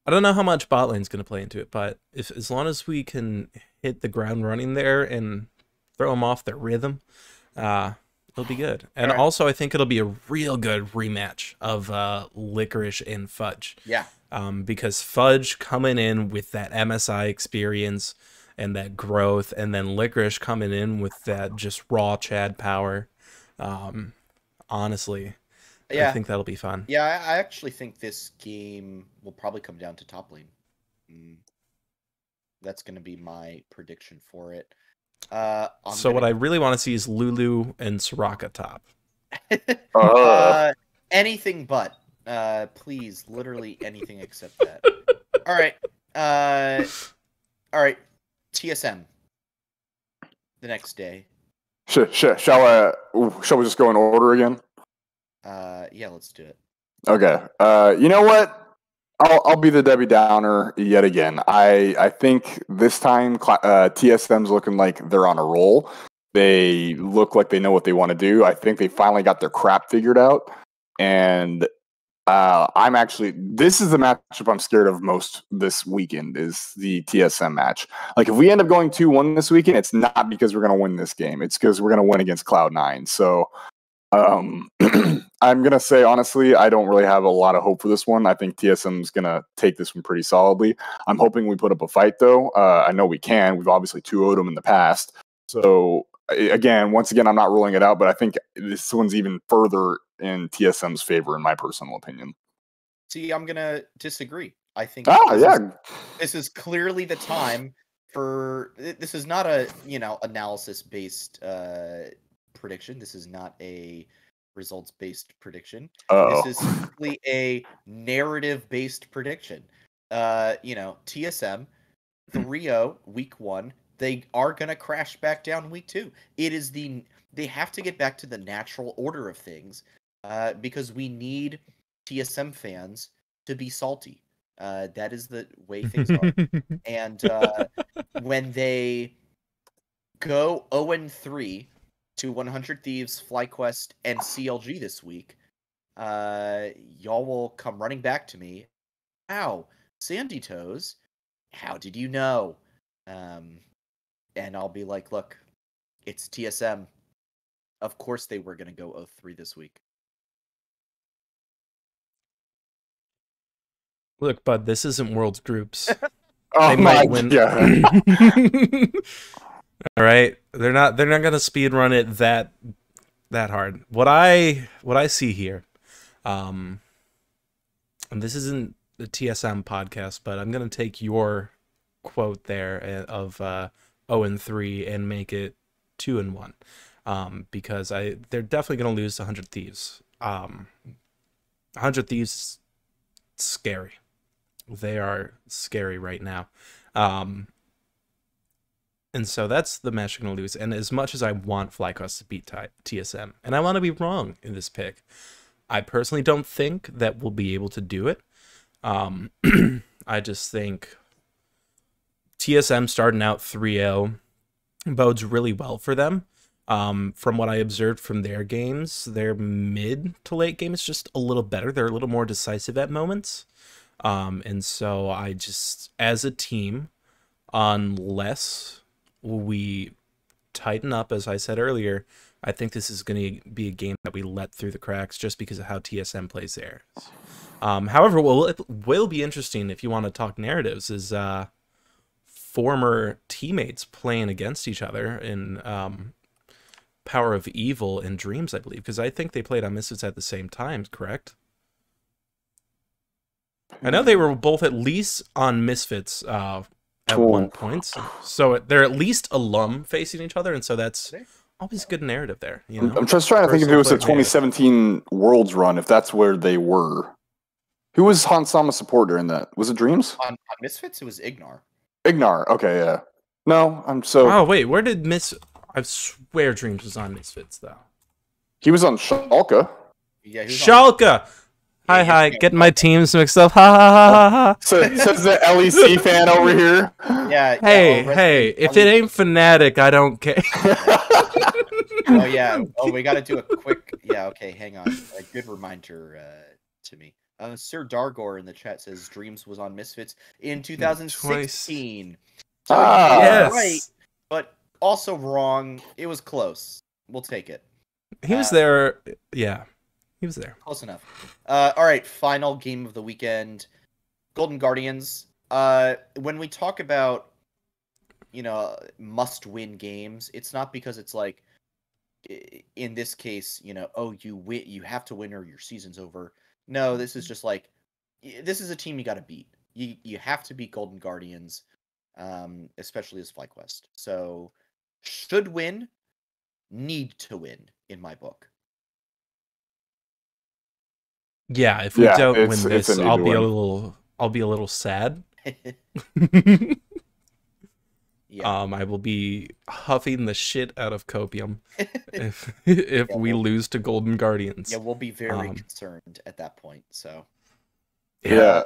don't know how much bot lane's going to play into it, but as long as we can hit the ground running there and throw them off their rhythm, it'll be good. And also, I think it'll be a real good rematch of Licorice and Fudge. Yeah. Because Fudge coming in with that MSI experience and that growth, and then Licorice coming in with that just raw Chad power. Honestly, yeah. I think that'll be fun. Yeah, I actually think this game will probably come down to top lane. That's going to be my prediction for it. What I really want to see is Lulu and Soraka top. Anything but. Please, literally anything except that. All right. TSM. The next day. Shall we just go in order again? Yeah, let's do it. Okay. You know what? I'll be the Debbie Downer yet again. I think this time TSM's looking like they're on a roll. They look like they know what they want to do. I think they finally got their crap figured out. And this is the matchup I'm scared of most this weekend is the TSM match. Like if we end up going 2-1 this weekend, it's not because we're going to win this game. It's because we're going to win against Cloud9. So I'm going to say, honestly, I don't really have a lot of hope for this one. I think TSM's going to take this one pretty solidly. I'm hoping we put up a fight, though. I know we can. We've obviously 2-0'd them in the past. So, once again, I'm not ruling it out, but I think this one's even further in TSM's favor, in my personal opinion. See, I'm going to disagree. I think this is clearly the time for... This is not a, analysis-based... prediction. This is not a results-based prediction. This is simply a narrative-based prediction. TSM 3-0 week 1. They are going to crash back down week 2. They have to get back to the natural order of things because we need TSM fans to be salty. That is the way things are. And when they go 0-3 to 100 Thieves, FlyQuest, and CLG this week, y'all will come running back to me. Ow, Sandy Toes, how did you know? And I'll be like, look, it's TSM. Of course they were going to go 0-3 this week. Look, bud, this isn't World's Groups. They might win. All right, they're not gonna speed run it that hard. What I see here, and this isn't the TSM podcast, but I'm gonna take your quote there of 0-3 and make it 2-1, because they're definitely gonna lose to 100 Thieves. 100 Thieves, scary. They are scary right now. And so that's the match you're going to lose. And as much as I want FlyQuest to beat TSM, and I want to be wrong in this pick, I personally don't think that we'll be able to do it. I just think TSM starting out 3-0 bodes really well for them. From what I observed from their games, their mid to late game is just a little better. They're a little more decisive at moments. And so I just, as a team, unless we tighten up, as I said earlier, I think this is going to be a game that we let through the cracks just because of how TSM plays theirs. However, what will be interesting if you want to talk narratives is former teammates playing against each other in Power of Evil and Dreams, I believe, because I think they played on Misfits at the same time, correct? I know they were both at least on Misfits at one point, so they're at least alum facing each other, and so that's always a good narrative there. You know? I'm just trying to think if it was a 2017 Worlds run, if that's where they were. Who was Hansama's support during that? Was it Dreams? On Misfits, it was Ignar. Ignar, okay, yeah. No, I'm so... Oh, wait, where did I swear Dreams was on Misfits, though. He was on Schalke. Yeah, Schalke! Hi, getting my teams mixed up. Ha ha ha ha ha. Says the LEC fan over here. Yeah. Hey, if it ain't Fnatic, I don't care. Oh yeah. Oh, we got to do a quick. Yeah. Okay. Hang on. A good reminder to me. Sir Dargor in the chat says Dreams was on Misfits in 2016. So yes. Right, but also wrong. It was close. We'll take it. He was there. Yeah. He was there. Close enough. All right, final game of the weekend. Golden Guardians. When we talk about, must-win games, it's not because it's like, in this case, you have to win or your season's over. No, this is just like, this is a team you got to beat. You have to beat Golden Guardians, especially as FlyQuest. So, should win, need to win, in my book. Yeah, if we don't win this, I'll be a little sad. Yeah. I will be huffing the shit out of copium if we lose to Golden Guardians. Yeah, we'll be very concerned at that point. So, Yeah,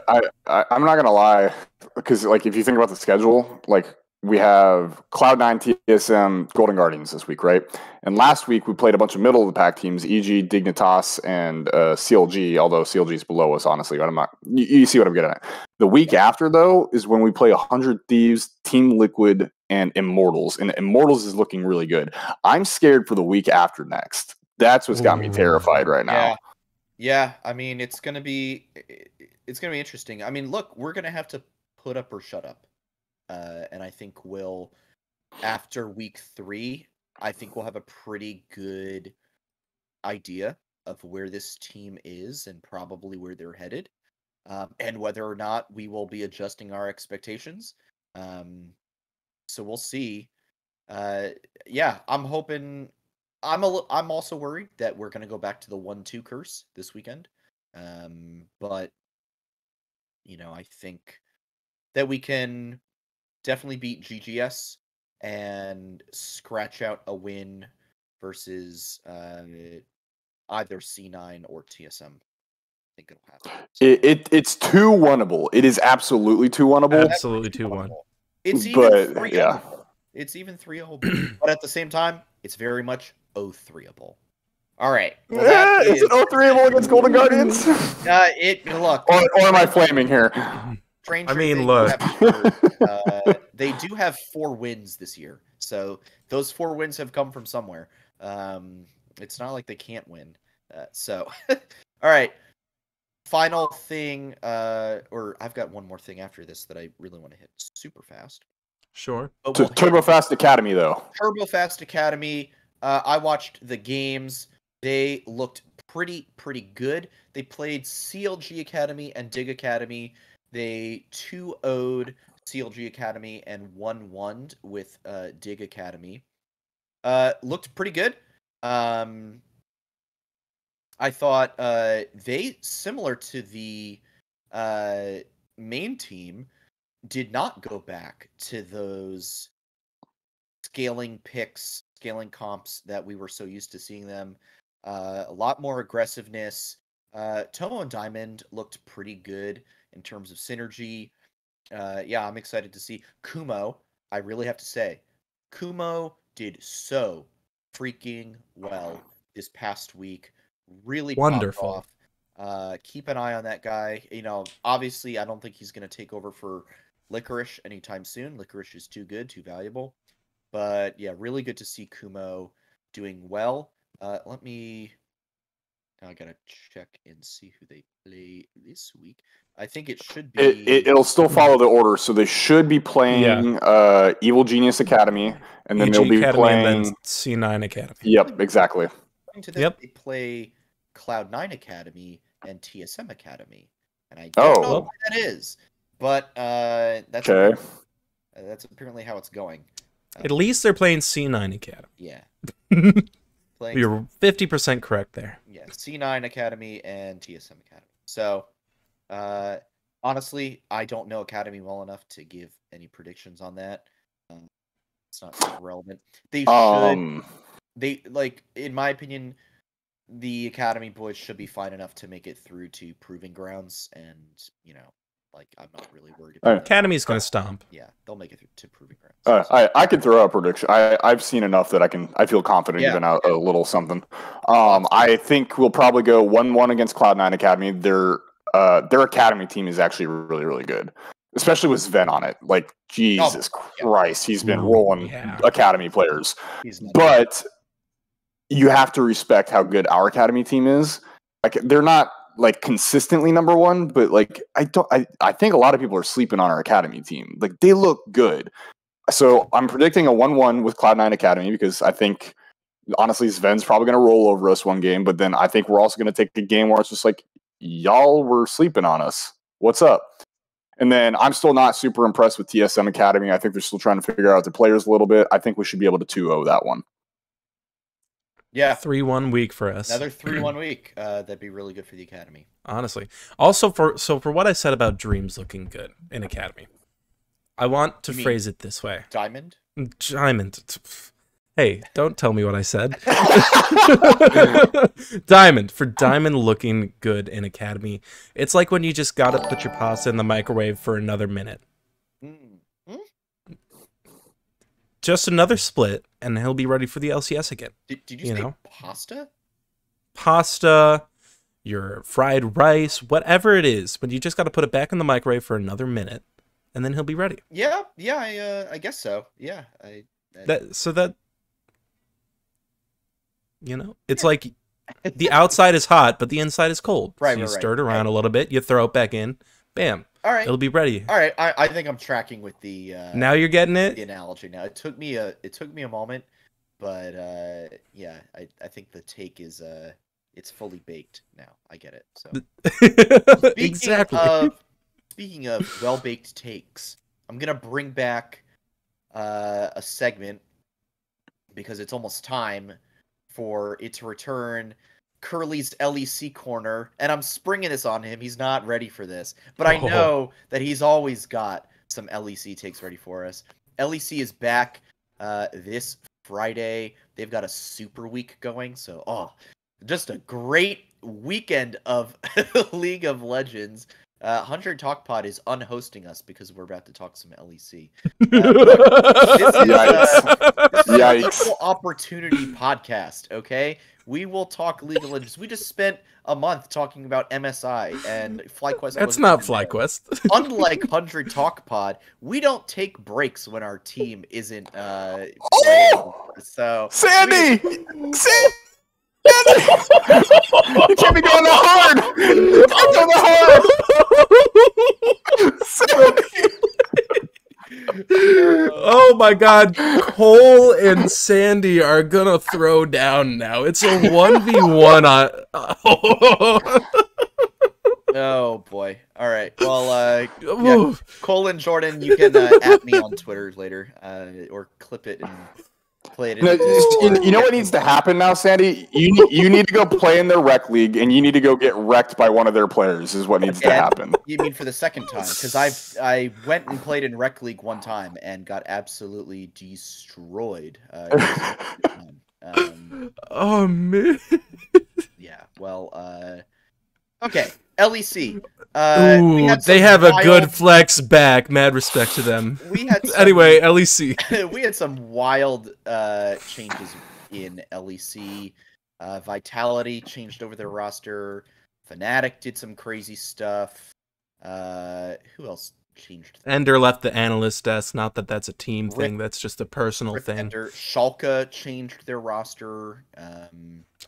I'm not gonna lie, because like if you think about the schedule, like we have Cloud9, TSM, Golden Guardians this week, right? And last week we played a bunch of middle of the pack teams, e.g. Dignitas and CLG, although CLG is below us, honestly. But I'm not. You see what I'm getting at. The week after though is when we play 100 Thieves, Team Liquid, and Immortals, and Immortals is looking really good. I'm scared for the week after next. That's what's got me terrified right now. Yeah. I mean, it's gonna be interesting. I mean, look, we're gonna have to put up or shut up, and I think we'll after week 3. I think we'll have a pretty good idea of where this team is and probably where they're headed, and whether or not we will be adjusting our expectations. So we'll see. Yeah, I'm hoping. I'm also worried that we're gonna go back to the 1-2 curse this weekend. But I think that we can definitely beat GGS and scratch out a win versus either C9 or TSM. I think it'll happen. It's too winnable. It is absolutely too winnable. Absolutely 2-1. It's even But 3-0. yeah, It's even 3-0. But at the same time, it's very much 0-3-able. All right. Well, is it 0-3-able against Golden Guardians? Look. Or am I flaming here? I mean, look. They do have 4 wins this year, so those 4 wins have come from somewhere. It's not like they can't win. So, all right. Final thing, or I've got one more thing after this that I really want to hit super fast. Sure. Turbo Fast Academy, though. Turbo Fast Academy. I watched the games. They looked pretty good. They played CLG Academy and Dig Academy. They 2-0'd CLG Academy and 1-1'd with Dig Academy. Looked pretty good. I thought they, similar to the main team, did not go back to those scaling picks, scaling comps that we were so used to seeing them. A lot more aggressiveness. Tomo and Diamond looked pretty good in terms of synergy. Yeah, I'm excited to see Kumo. I really have to say, Kumo did so freaking well this past week. Really wonderful. Off. Keep an eye on that guy. Obviously, I don't think he's going to take over for Licorice anytime soon. Licorice is too good, too valuable. But yeah, really good to see Kumo doing well. Let me. Now I gotta check and see who they play this week. I think it should be. It'll still follow the order, so they should be playing Evil Genius Academy, and then they'll be Academy playing and then C9 Academy. Yep, exactly. To this, they play Cloud9 Academy and TSM Academy, and I don't know what that is, but that's okay. That's apparently how it's going. At least they're playing C9 Academy. Yeah. You're 50% correct there. Yeah, C9 Academy and TSM Academy. So, honestly, I don't know Academy well enough to give any predictions on that. It's not super relevant. They should. They in my opinion, the Academy boys should be fine enough to make it through to Proving Grounds, and I'm not really worried about that. Academy's going to stomp. Yeah, they'll make it through to Proving Grounds. I could throw out a prediction. I've seen enough that I feel confident giving out a little something. I think we'll probably go 1-1 against Cloud9 Academy. Their Academy team is actually really, really good, especially with Sven on it. Like, Jesus Christ, he's been rolling Academy players. But you have to respect how good our Academy team is. Like, they're not consistently number one, but I think a lot of people are sleeping on our Academy team. Like, they look good. So I'm predicting a 1-1 with Cloud9 Academy because I think honestly Sven's probably going to roll over us one game, but then I think we're also going to take a game where it's just like, y'all were sleeping on us. What's up? And then I'm still not super impressed with TSM Academy. I think they're still trying to figure out their players a little bit. I think we should be able to 2-0 that one. Yeah. 3-1 week for us. Another 3-1 week. That'd be really good for the Academy. Honestly. Also, for what I said about Dreams looking good in Academy, I want to phrase it this way. Diamond? Diamond. Hey, don't tell me what I said. Diamond. For Diamond looking good in Academy, it's like when you just gotta put your pasta in the microwave for another minute. Just another split, and he'll be ready for the LCS again. Did you say pasta? Pasta, your fried rice, whatever it is, but you just got to put it back in the microwave for another minute, and then he'll be ready. Yeah, I guess so. Yeah, it's like the outside is hot, but the inside is cold. Right, so you stir it around a little bit, you throw it back in, bam. All right, it'll be ready. All right, I think I'm tracking with the. Now you're getting it. The analogy. Now it took me a moment, but yeah, I think the take is it's fully baked now. I get it. So exactly. Speaking of well-baked takes, I'm gonna bring back a segment because it's almost time for it to return. Curly's LEC corner, and I'm springing this on him. He's not ready for this, but I know that he's always got some LEC takes ready for us. LEC is back this Friday. They've got a super week going, so just a great weekend of League of Legends. 100 Talk Pod is unhosting us because we're about to talk some LEC. This is an equal opportunity podcast, okay? We will talk League of Legends. We just spent a month talking about MSI and FlightQuest. That's not FlightQuest. Unlike 100 Talk Pod, we don't take breaks when our team isn't playing. So Sandy! You can't be going that hard! You can't go that hard! Oh my god, Cole and Sandy are gonna throw down now. It's a 1v1 on... Oh boy. Alright, well, yeah, Cole and Jordan, you can at me on Twitter later, or clip it and play it. You know what needs to happen now, Sandy? You need to go play in their rec league, and you need to go get wrecked by one of their players. Is what needs to happen. You mean for the second time? Because I went and played in rec league one time and got absolutely destroyed. Oh man. Yeah. Well. Okay. LEC. Ooh, they have a good flex back. Mad respect to them. We had anyway, LEC. We had some wild changes in LEC. Vitality changed over their roster. Fnatic did some crazy stuff. Who else changed? Ender left the analyst desk. Not that that's a team thing. That's just a personal thing. Ender. Schalke changed their roster.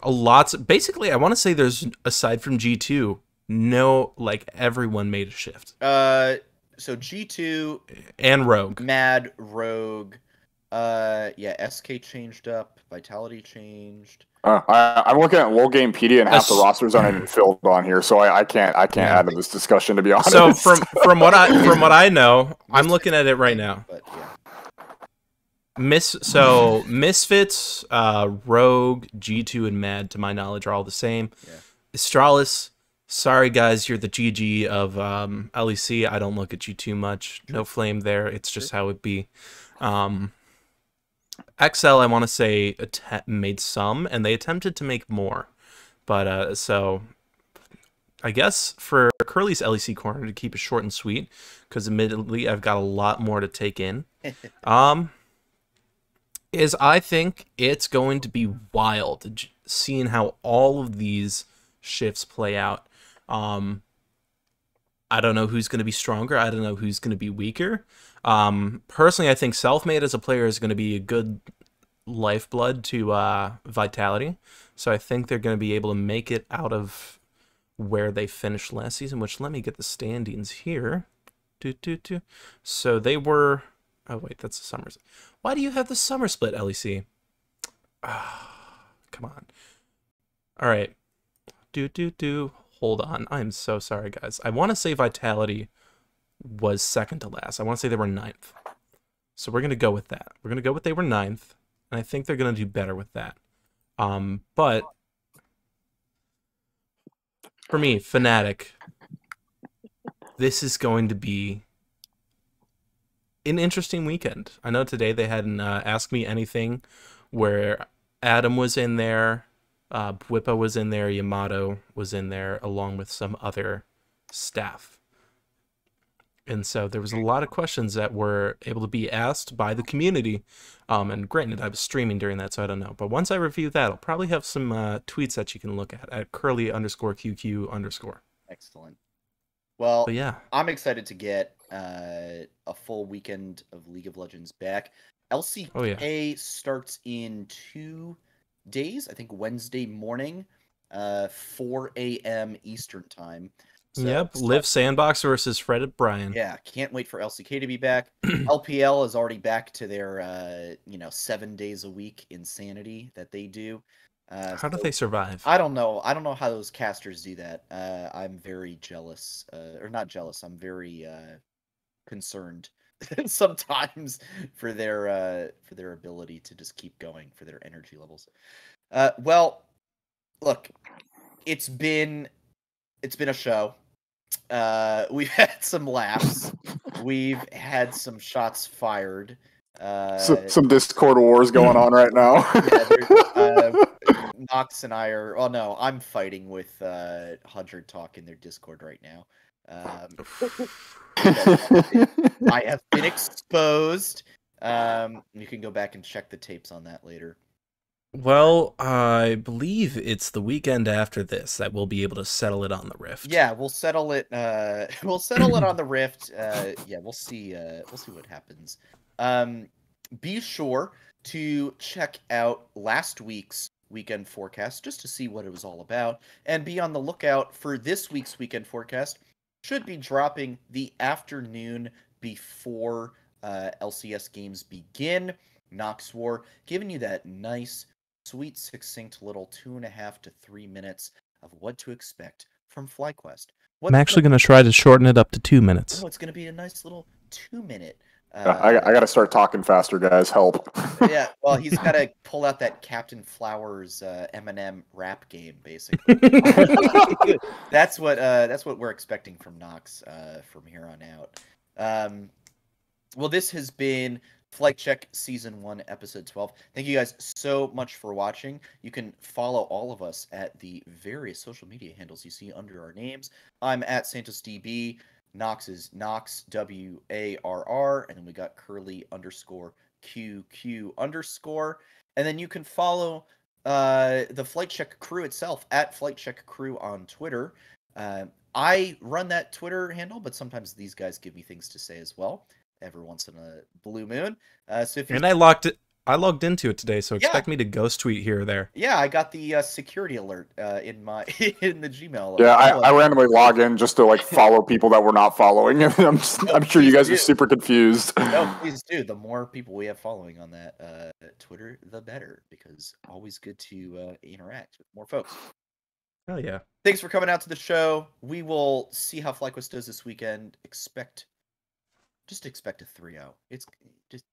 A lot. Basically, I want to say there's, aside from G2, no, like, everyone made a shift. So G2 and Rogue. Mad, Rogue. Yeah, SK changed up. Vitality changed. I'm looking at Worldgamepedia, and half the rosters aren't even filled on here, so I can't add to this discussion, to be honest. So from what I know, I'm looking at it right now. But yeah. Misfits, Rogue, G2, and Mad, to my knowledge, are all the same. Yeah. Astralis, sorry guys, you're the GG of LEC. I don't look at you too much. No flame there. It's just how it be. XL, I want to say, made some, and they attempted to make more. But, so, I guess for Curly's LEC corner, to keep it short and sweet, because admittedly, I've got a lot more to take in, is I think it's going to be wild, seeing how all of these shifts play out. I don't know who's going to be stronger. I don't know who's going to be weaker. Personally, I think Selfmade as a player is going to be a good lifeblood to Vitality. So I think they're going to be able to make it out of where they finished last season, which, let me get the standings here. So they were... Oh, wait, that's the Summers. Why do you have the summer split, LEC? Come on. All right. Hold on. I'm so sorry, guys. I want to say Vitality was second to last. I want to say they were 9th. So we're going to go with that. We're going to go with they were 9th, and I think they're going to do better with that. But for me, Fnatic, this is going to be an interesting weekend. I know today they had an Ask Me Anything where Adam was in there, Bwippa was in there, Yamato was in there, along with some other staff. And so there was a lot of questions that were able to be asked by the community. And granted, I was streaming during that, so I don't know. But once I review that, I'll probably have some tweets that you can look at curly_QQ_. Excellent. Well, But yeah, I'm excited to get a full weekend of League of Legends back. LCK Oh, yeah. starts in 2 days, I think Wednesday morning, 4 a.m. Eastern time. So Yep, Live Sandbox versus Fred Bryan. yeah, can't wait for LCK to be back. LPL is already back to their 7 days a week insanity that they do. How do So they survive? I don't know. I don't know how those casters do that. I'm very jealous, or not jealous. I'm very concerned sometimes for their ability to just keep going, for their energy levels. Well, look, it's been a show. We've had some laughs. We've had some shots fired. Some Discord wars going on right now. Yeah, Nox and I are. Oh no, I'm fighting with Hundred Talk in their Discord right now. I have been exposed. You can go back and check the tapes on that later. Well, I believe it's the weekend after this that we'll be able to settle it on the Rift. Yeah, we'll settle it. We'll settle it on the Rift. Yeah, we'll see. We'll see what happens. Be sure to check out last week's weekend forecast just to see what it was all about, and be on the lookout for this week's weekend forecast. Should be dropping the afternoon before LCS games begin. Nox War, giving you that nice, sweet, succinct little 2.5 to 3 minutes of what to expect from FlyQuest. I'm actually going to try to shorten it up to 2 minutes. Oh, it's going to be a nice little 2-minute. I got to start talking faster, guys. Help. Yeah, well, he's got to pull out that Captain Flowers Eminem rap game, basically. That's what we're expecting from Nox from here on out. Well, this has been FlightCheck Season 1, Episode 12. Thank you guys so much for watching. You can follow all of us at the various social media handles you see under our names. I'm at SantosDB. Nox is Nox, WARR. And then we got curly_QQ_. And then you can follow the FlightCheck crew itself at FlightCheck Crew on Twitter. I run that Twitter handle, but sometimes these guys give me things to say as well. Every once in a blue moon. So if you... And I logged into it today, so expect me to ghost tweet here or there. Yeah, I got the security alert in my in the Gmail. Yeah, I randomly log in just to like follow people that we're not following. I'm sure you guys are super confused. No, please do. The more people we have following on that Twitter, the better, because always good to interact with more folks. Oh yeah. Thanks for coming out to the show. We will see how FlyQuest does this weekend. Just expect a 3-0. It's just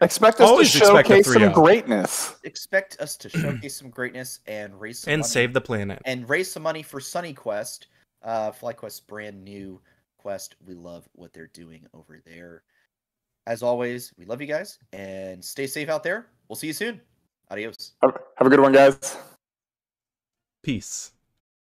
expect us to showcase some greatness. Expect us to showcase some greatness and raise some money, save the planet. And raise some money for Sunny Quest, FlyQuest's brand new quest. We love what they're doing over there. As always, we love you guys and stay safe out there. We'll see you soon. Adios. Have a good one, guys. Peace.